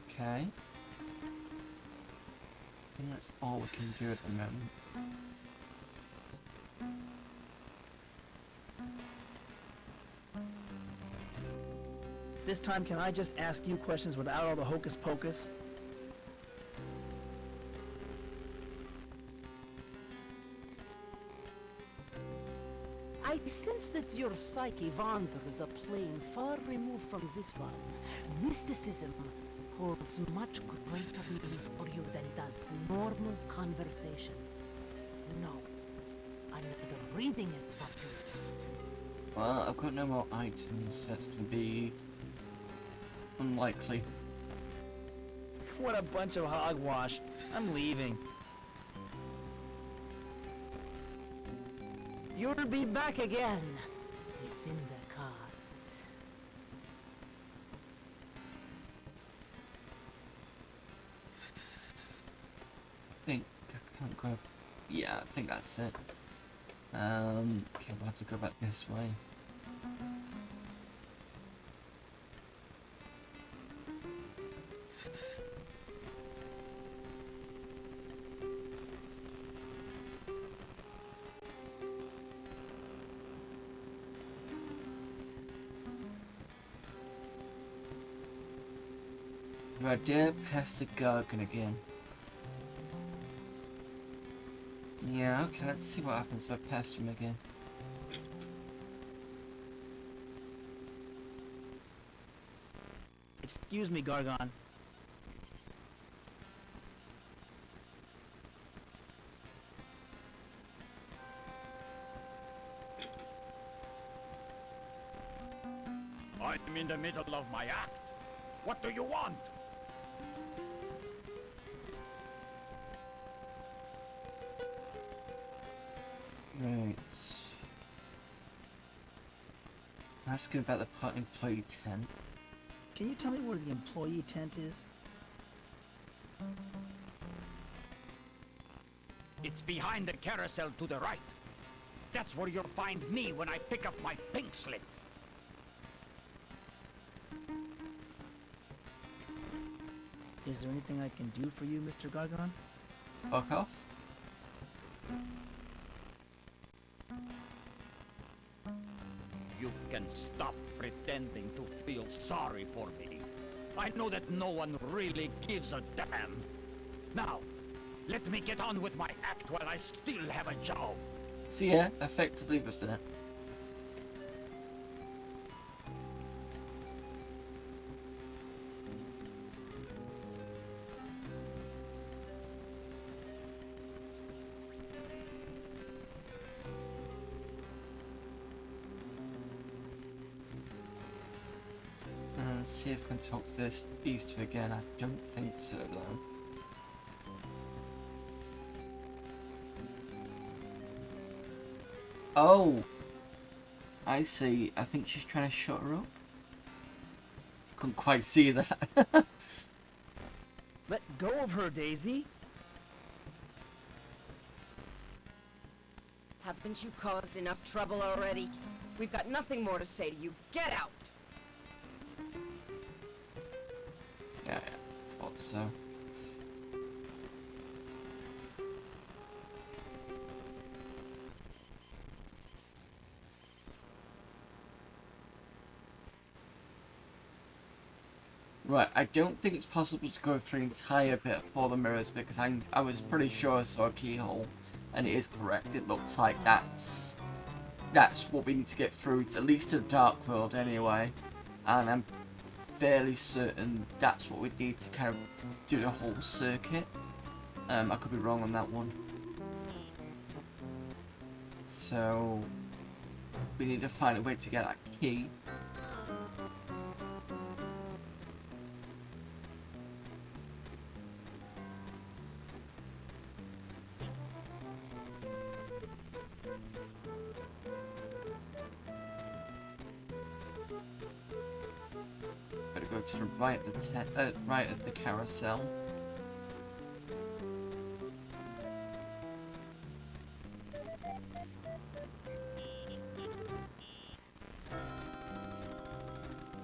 Okay. I think that's all we can do at the moment. This time, can I just ask you questions without all the hocus pocus? I sense that your psyche wanders a plane far removed from this one. Mysticism holds much greater meaning for you than does normal conversation. No, another reading is for you. Well, I've got no more items. That's going to be unlikely. What a bunch of hogwash. I'm leaving. You'll be back again. It's in the cards. I think I can't grab. Yeah, I think that's it. Okay, we'll have to go back this way. Right, dear Pastor Gargan again. Yeah, okay, let's see what happens if I pester him again. Excuse me, Gargon. I'm in the middle of my act. What do you want? Right. Ask about the part employee tent. Can you tell me where the employee tent is? It's behind the carousel to the right. That's where you'll find me when I pick up my pink slip. Is there anything I can do for you, Mr. Gargon? Fuck off. You can stop pretending to feel sorry for me. I know that no one really gives a damn. Now, let me get on with my act while I still have a job. So yeah, effectively was that. Let's see if I can talk to these two again. I don't think so though. Oh! I see. I think she's trying to shut her up. Couldn't quite see that. Let go of her, Daisy. Haven't you caused enough trouble already? We've got nothing more to say to you. Get out! Yeah, thought so. Right, I don't think it's possible to go through the entire bit for the mirrors because I was pretty sure I saw a keyhole, and it is correct. It looks like that's what we need to get through, at least to the Dark World anyway, and I'm fairly certain that's what we need to kind of do the whole circuit. I could be wrong on that one. So we need to find a way to get that key. Go to the right of the carousel.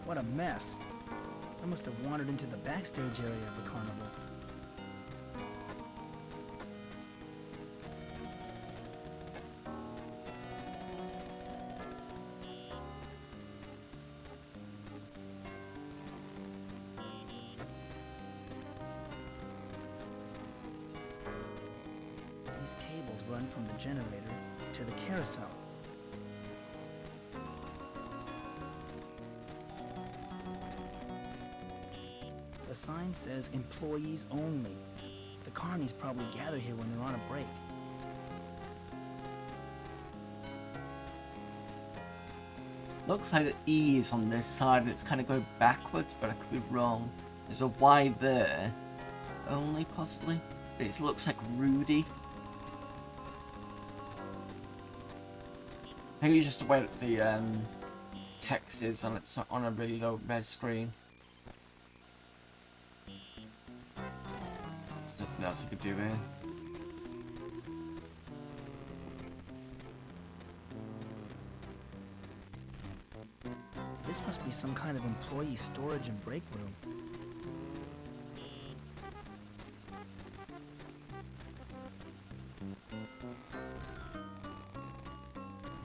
What a mess. I must have wandered into the backstage area of the carnival. These cables run from the generator to the carousel. The sign says employees only. The carnies probably gather here when they're on a break. Looks like the E is on this side and it's kind of going backwards, but I could be wrong. There's a Y there. Only, possibly. It looks like Rudy. I think it's just the way that the text is on a really low res screen. There's nothing else I could do here. This must be some kind of employee storage and break room.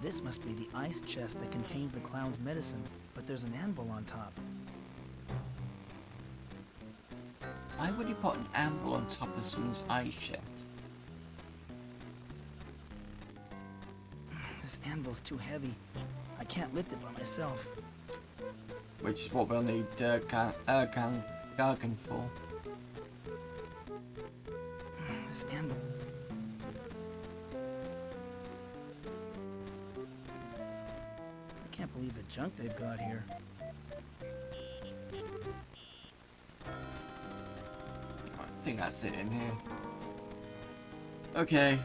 This must be the ice chest that contains the clown's medicine, but there's an anvil on top. Why would you put an anvil on top of someone's ice chest? This anvil's too heavy. I can't lift it by myself. Which is what we'll need Gargan for. This anvil. I can't believe the junk they've got here. I think that's it in here. Okay.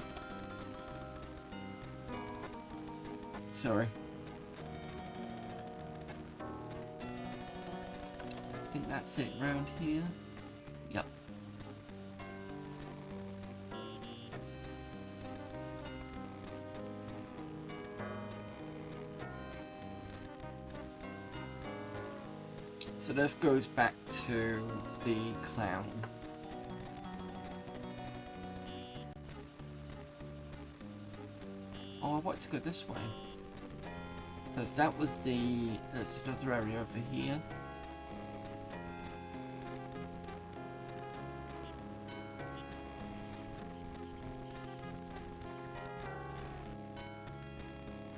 Sorry. I think that's it round here. Yep. So this goes back to the clown. Oh, I want to go this way. Because that was there's another area over here.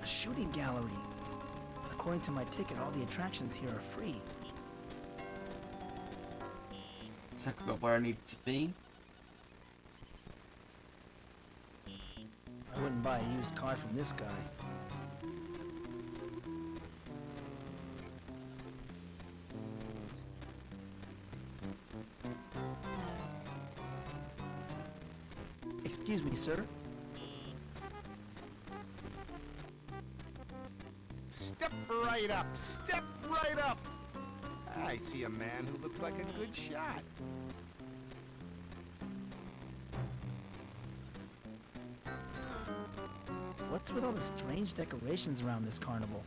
A shooting gallery. According to my ticket, all the attractions here are free. So I got where I need to be. I wouldn't buy a used car from this guy. Excuse me, sir. Step right up. Step right up. I see a man who looks like a good shot. What's with all the strange decorations around this carnival?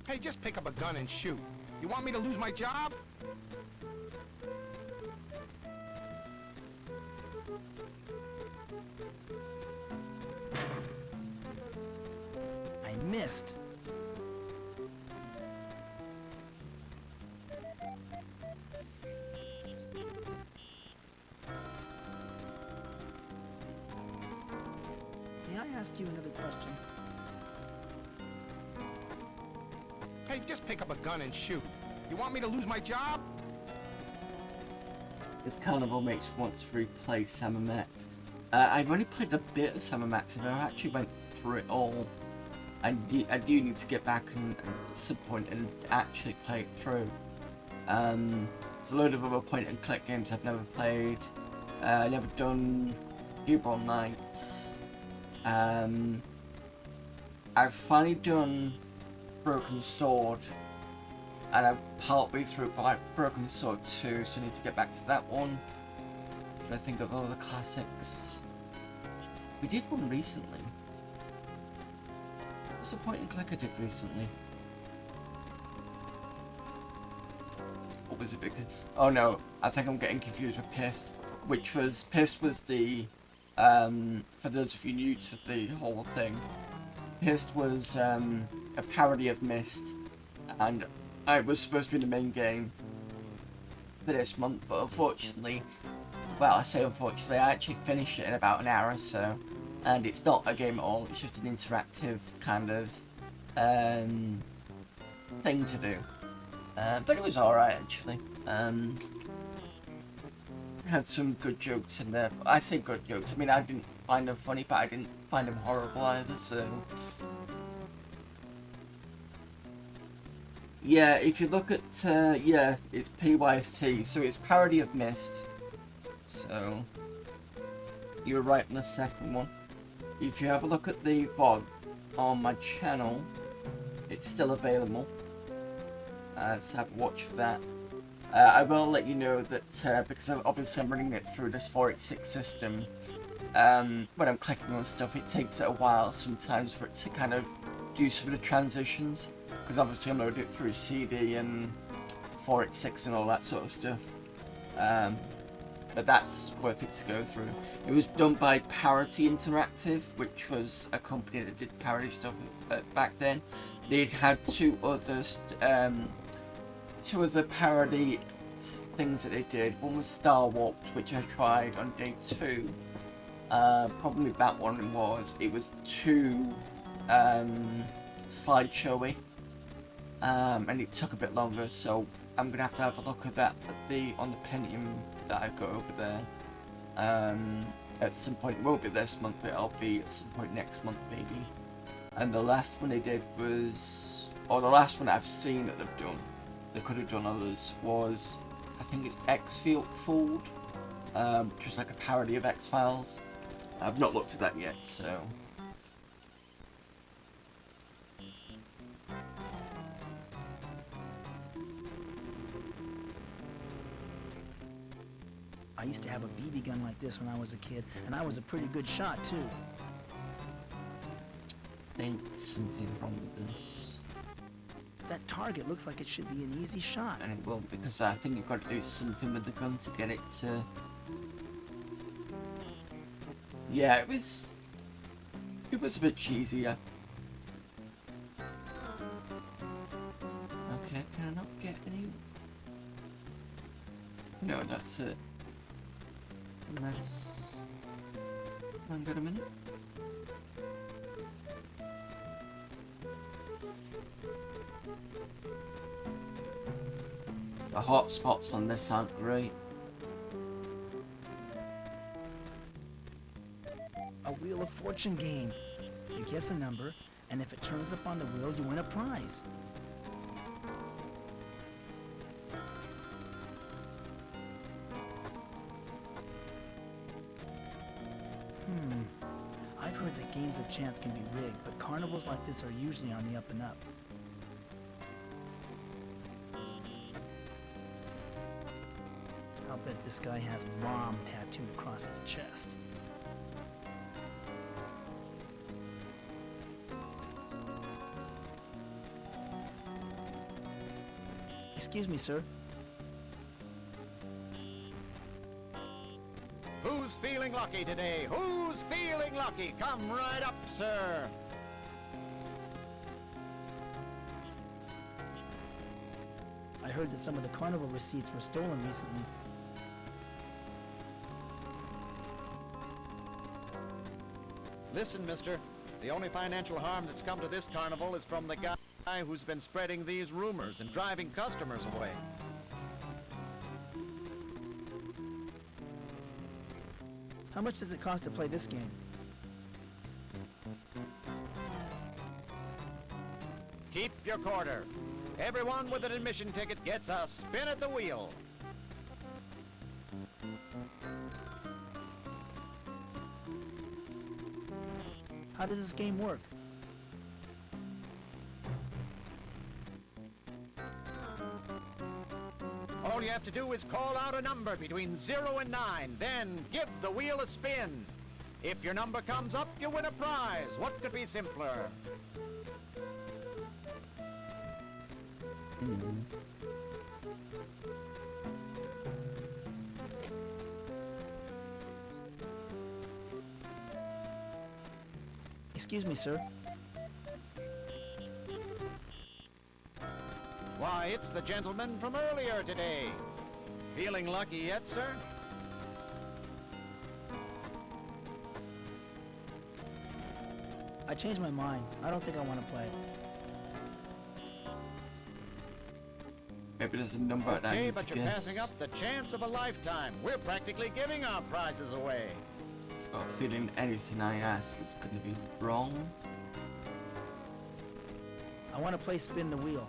Hey, just pick up a gun and shoot. You want me to lose my job? I missed. May I ask you another question? Hey, just pick up a gun and shoot. You want me to lose my job? This carnival makes me want to replay Sam & Max. I've only played a bit of Sam & Max and I actually went through it all. I do need to get back and at some point and actually play it through. There's a load of other point and click games I've never played. Never done All Night. I've finally done Broken Sword, and I'm partway through Broken Sword 2, so I need to get back to that one. But I think of all the classics. We did one recently. What's the point and click I did recently? What was it? Oh no, I think I'm getting confused with Pissed. Pissed was the, for those of you new to the whole thing, Pissed was a parody of Myst, and it was supposed to be the main game for this month, but unfortunately, well, I say unfortunately, I actually finished it in about an hour or so, and it's not a game at all, it's just an interactive kind of thing to do. But it was alright actually. Had some good jokes in there. I say good jokes, I mean I didn't find them funny, but I didn't find them horrible either, so... Yeah, if you look at, yeah, it's PYST, so it's parody of Myst. So, you were right on the second one. If you have a look at the VOD on my channel, it's still available. So have a watch for that. I will let you know that, because obviously I'm running it through this 486 system, when I'm clicking on stuff, it takes it a while sometimes for it to kind of do some of the transitions. Because obviously I'm loading it through CD and 486 and all that sort of stuff. But that's worth it to go through. It was done by Parity Interactive, which was a company that did parody stuff back then. They'd had two other parody things that they did. One was Star Warped, which I tried on day 2. Problem with that one was it was too slideshowy. And it took a bit longer, so I'm gonna have to have a look at that on the Pentium that I've got over there. At some point, it won't be this month, but it'll be at some point next month maybe. And the last one they did was, or the last one I've seen that they've done, they could have done others, was, I think it's X-Fold, which was like a parody of X-Files. I've not looked at that yet, so... I used to have a BB gun like this when I was a kid, and I was a pretty good shot, too. I think something wrong with this. That target looks like it should be an easy shot. And it will, because I think you've got to do something with the gun to get it to... Yeah, it was a bit cheesy, yeah. Okay, can I not get any... No, that's it. Unless... Hang on a minute. The hotspots on this aren't great. A Wheel of Fortune game. You guess a number, and if it turns up on the wheel, you win a prize. I've heard that games of chance can be rigged, but carnivals like this are usually on the up and up. I'll bet this guy has Mom tattooed across his chest. Excuse me, sir. Who's feeling lucky today? Who's feeling lucky? Come right up, sir. I heard that some of the carnival receipts were stolen recently. Listen, mister. The only financial harm that's come to this carnival is from the guy who's been spreading these rumors and driving customers away. How much does it cost to play this game? Keep your quarter. Everyone with an admission ticket gets a spin at the wheel. How does this game work? All you have to do is call out a number between 0 and 9, then give the wheel a spin. If your number comes up, you win a prize. What could be simpler? Excuse me, sir. Why, it's the gentleman from earlier today. Feeling lucky yet, sir? I changed my mind. I don't think I want to play. Maybe there's a number that I Okay, need but to you're guess. passing up the chance of a lifetime. We're practically giving our prizes away. I've got a feeling anything I ask is going to be wrong. I want to play spin the wheel.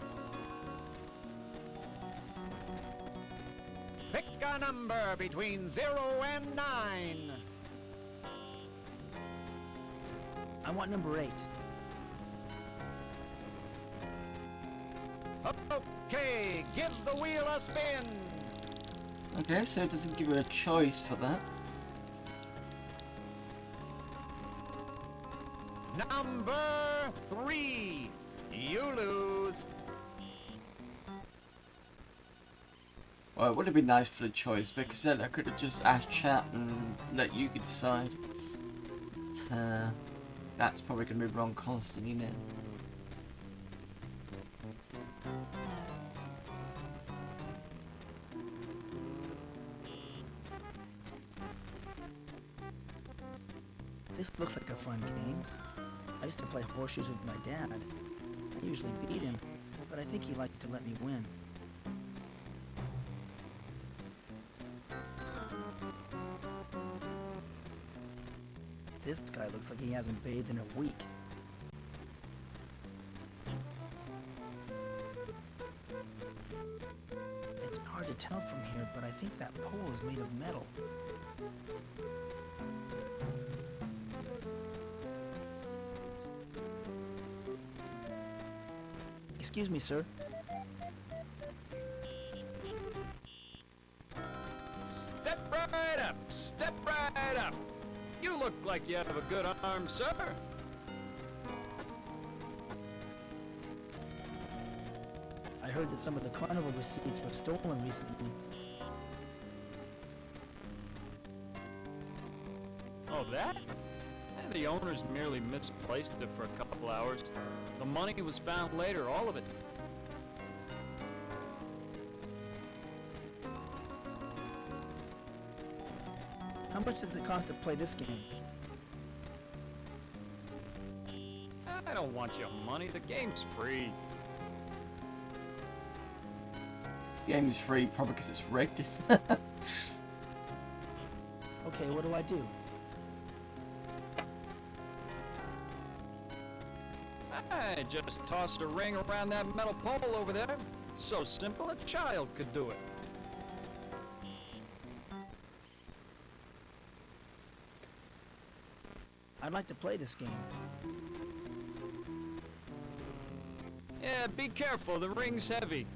Pick a number between 0 and 9. I want number 8. Okay, give the wheel a spin. Okay, so it doesn't give you a choice for that. Number 3. You lose. Well, it would have been nice for the choice, because then I could have just asked chat and let you decide. But, that's probably going to be wrong constantly now. This looks like a fun game. I used to play horseshoes with my dad. I usually beat him, but I think he liked to let me win. This guy looks like he hasn't bathed in a week. It's hard to tell from here, but I think that pole is made of metal. Excuse me, sir. Step right up! Step right up! You look like you have a good arm, sir. I heard that some of the carnival receipts were stolen recently. Oh, that? The owners merely misplaced it for a couple hours. The money was found later, all of it. How much does it cost to play this game? I don't want your money. The game's free. Game is free, probably because it's rigged. Okay, what do I do? I just tossed a ring around that metal pole over there. It's so simple, a child could do it. I'd like to play this game. Yeah, be careful. The ring's heavy.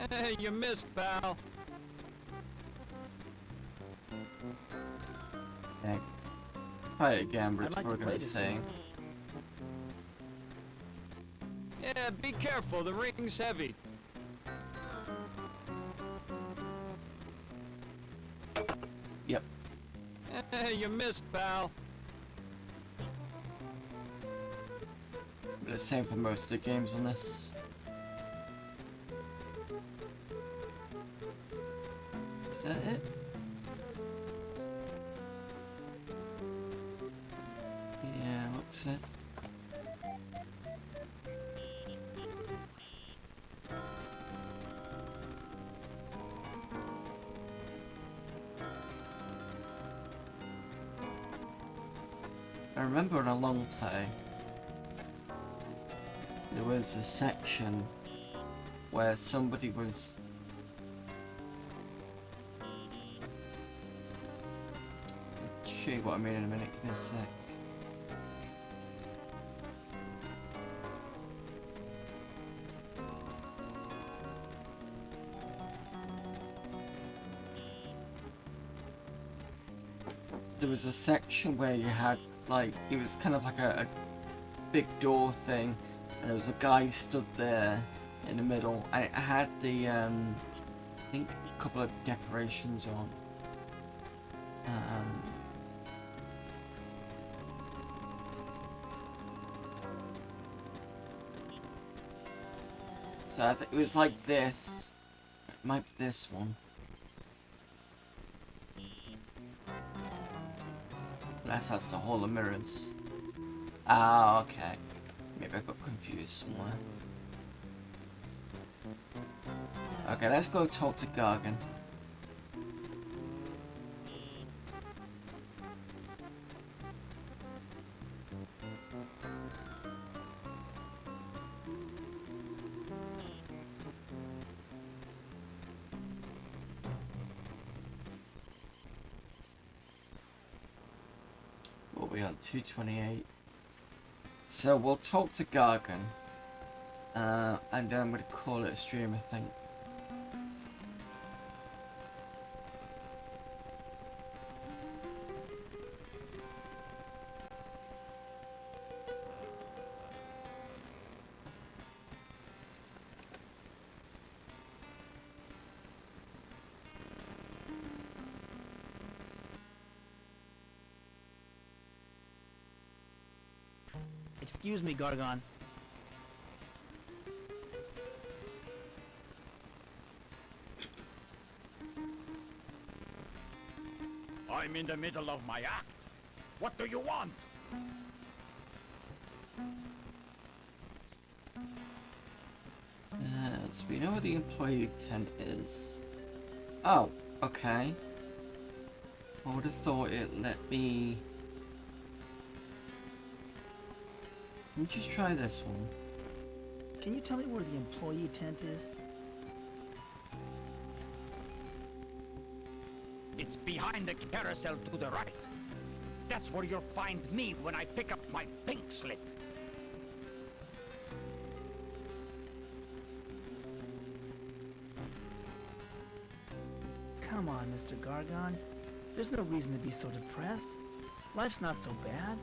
Hey, you missed, pal. Okay. try it again, but I'd it's like to probably play gonna this say. game. Yeah, be careful. The ring's heavy. Yep. You missed, pal. But it's the same for most of the games on this. Is that it? Yeah, looks it. I remember in a long play, there was a section where somebody was I'll show you what I mean in a minute, give me a sec. There was a section where you had like, it was kind of like a big door thing, and there was a guy stood there in the middle, and it had the I think a couple of decorations on. So I think it was like this. It might be this one. Unless that's the Hall of Mirrors. Ah, okay. Maybe I got confused somewhere. Okay, let's go talk to Gargan. What are we on? 228. So we'll talk to Gargan. And then I'm going to call it a stream, I think. Excuse me, Gargon. I'm in the middle of my act. What do you want? So we know what the employee tent is. Oh, okay. I would have thought it let me... Let me just try this one. Can you tell me where the employee tent is? It's behind the carousel to the right. That's where you'll find me when I pick up my pink slip. Come on, Mr. Gargon. There's no reason to be so depressed. Life's not so bad.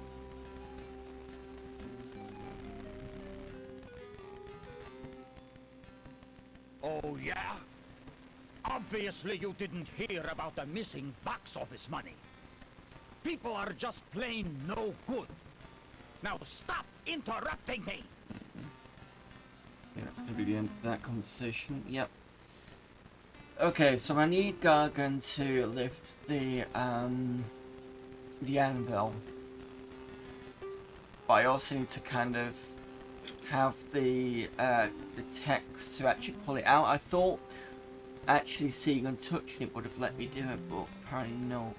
Oh, yeah? Obviously you didn't hear about the missing box office money. People are just plain no good. Now stop interrupting me! Yeah, that's gonna be the end of that conversation. Yep. Okay, so I need Gargan to lift the anvil. But I also need to kind of have the text to actually pull it out. I thought actually seeing and touching it would have let me do it, but apparently not.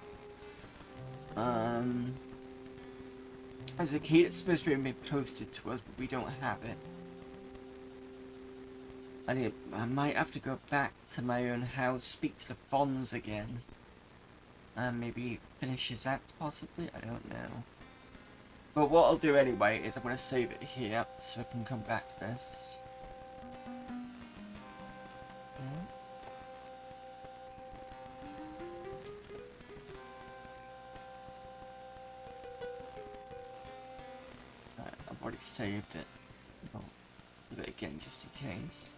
There's a key that's supposed to be posted to us, but we don't have it. I might have to go back to my own house, speak to the Fonz again, and maybe finish his act possibly. I don't know. But what I'll do anyway is I'm going to save it here so I can come back to this. already saved it. I'll do it again just in case.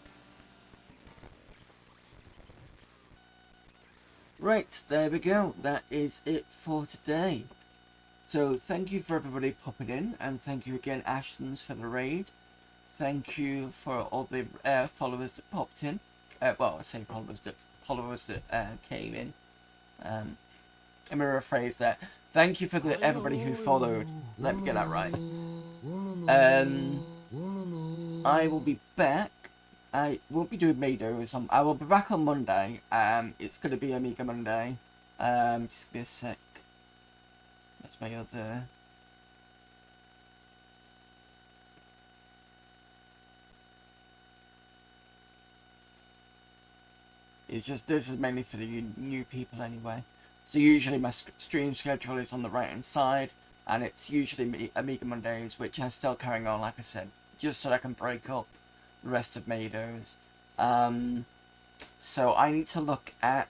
Right, there we go. That is it for today. So thank you for everybody popping in, and thank you again, Ashtons, for the raid. Thank you for all the followers that popped in. Well, I say followers that came in. I'm gonna rephrase that. Thank you for everybody who followed. Let me get that right. I will be back. I won't be doing Maydows. I will be back on Monday. It's gonna be Amiga Monday. Just give me a sec. That's my other. It's just, this is mainly for the new people anyway. So usually my stream schedule is on the right hand side, and it's usually Amiga Mondays, which I'm still carrying on, like I said, just so that I can break up the rest of Maydows. So I need to look at,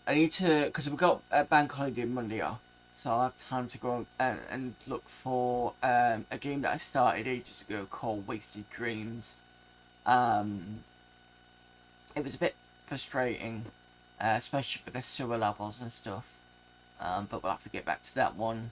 because we've got a bank holiday Monday off, so I'll have time to go and look for a game that I started ages ago called Wasted Dreams. It was a bit frustrating, especially with the sewer levels and stuff, but we'll have to get back to that one.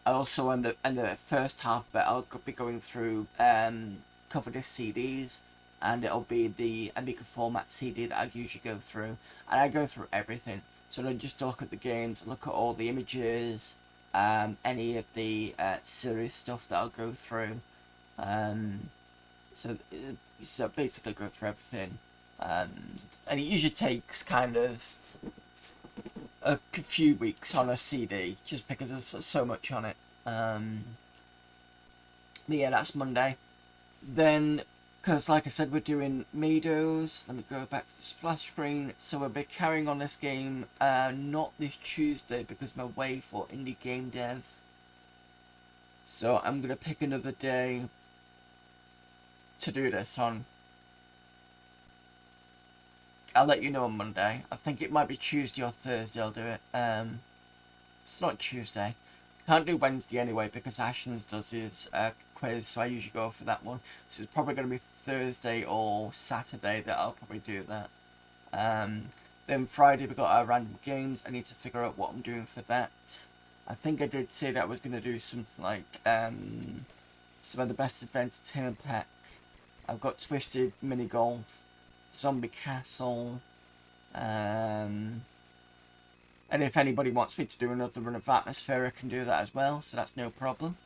Also, in the first half bit, I'll be going through cover disc CDs, and it'll be the Amiga format CD that I usually go through, and I go through everything. So I don't just look at the games, look at all the images, any of the serious stuff that I'll go through. So basically go through everything, and it usually takes kind of a few weeks on a CD, just because there's so much on it. But yeah, that's Monday. Then, because like I said, we're doing Maydows. Let me go back to the splash screen. So we'll be carrying on this game, not this Tuesday, because I'm away for indie game dev. So I'm going to pick another day to do this on. I'll let you know on Monday. I think it might be Tuesday or Thursday I'll do it. It's not Tuesday. Can't do Wednesday anyway because Ashton's does his quiz, so I usually go for that one. So it's probably going to be Thursday or Saturday that I'll probably do that. Then Friday we got our random games. I need to figure out what I'm doing for that. I think I did say that I was going to do something like some of the best entertainment pack. I've got Twisted Mini Golf, Zombie Castle, and if anybody wants me to do another run of Atmosphere, I can do that as well, so that's no problem.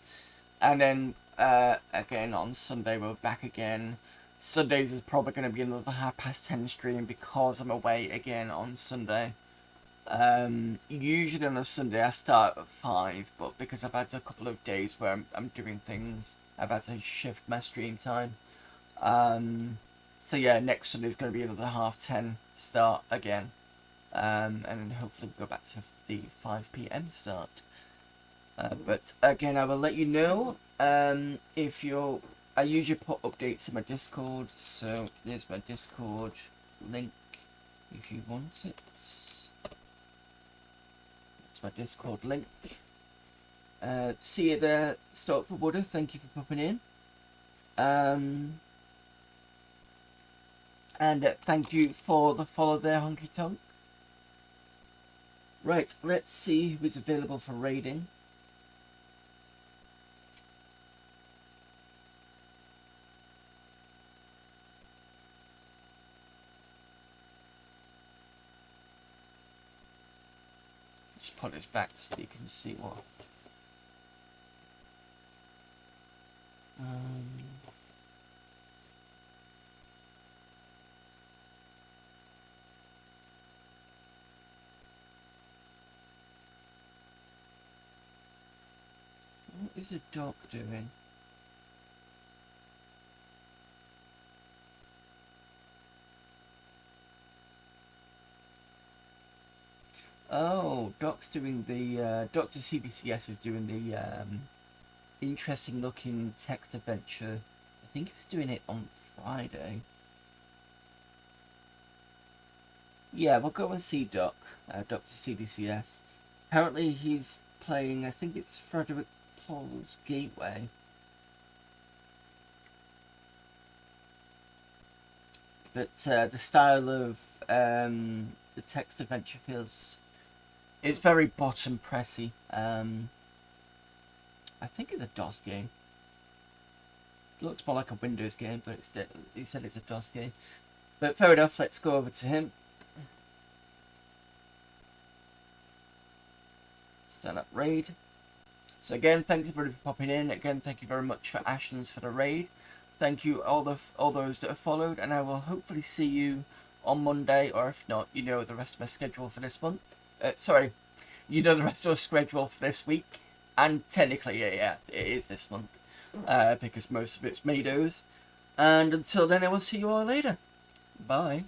And then again on Sunday we're back again. Sundays is probably going to be another 10:30 stream because I'm away again on Sunday. Usually on a Sunday I start at 5, but because I've had a couple of days where I'm doing things, I've had to shift my stream time. So yeah, next Sunday is going to be another 10:30 start again, and then hopefully we'll go back to the 5 PM start. But again, I will let you know if you're. I usually put updates in my Discord, so there's my Discord link if you want it. It's my Discord link. See you there, Stop for Buddha. Thank you for popping in. And thank you for the follow there, Honky Tonk. Right, let's see who's available for raiding. Just put this back so you can see what. What is a dog doing? Oh, Doc's doing the Dr. CBCS is doing the interesting looking text adventure. I think he was doing it on Friday. Yeah, we'll go and see Doc, Dr. CBCS. Apparently he's playing, I think it's Frederick Paul's Gateway. But the style of the text adventure it's very bottom pressy. I think it's a DOS game. It looks more like a Windows game, but he said it's a DOS game. But fair enough, let's go over to him. Start up raid. So again, thanks everybody for popping in. Again, thank you very much for Ashlands for the raid. Thank you all those that have followed, and I will hopefully see you on Monday, or if not, you know the rest of my schedule for this month. Sorry, you know the rest of our schedule for this week, and technically, yeah, it is this month, because most of it's Maydows. And until then, I will see you all later. Bye.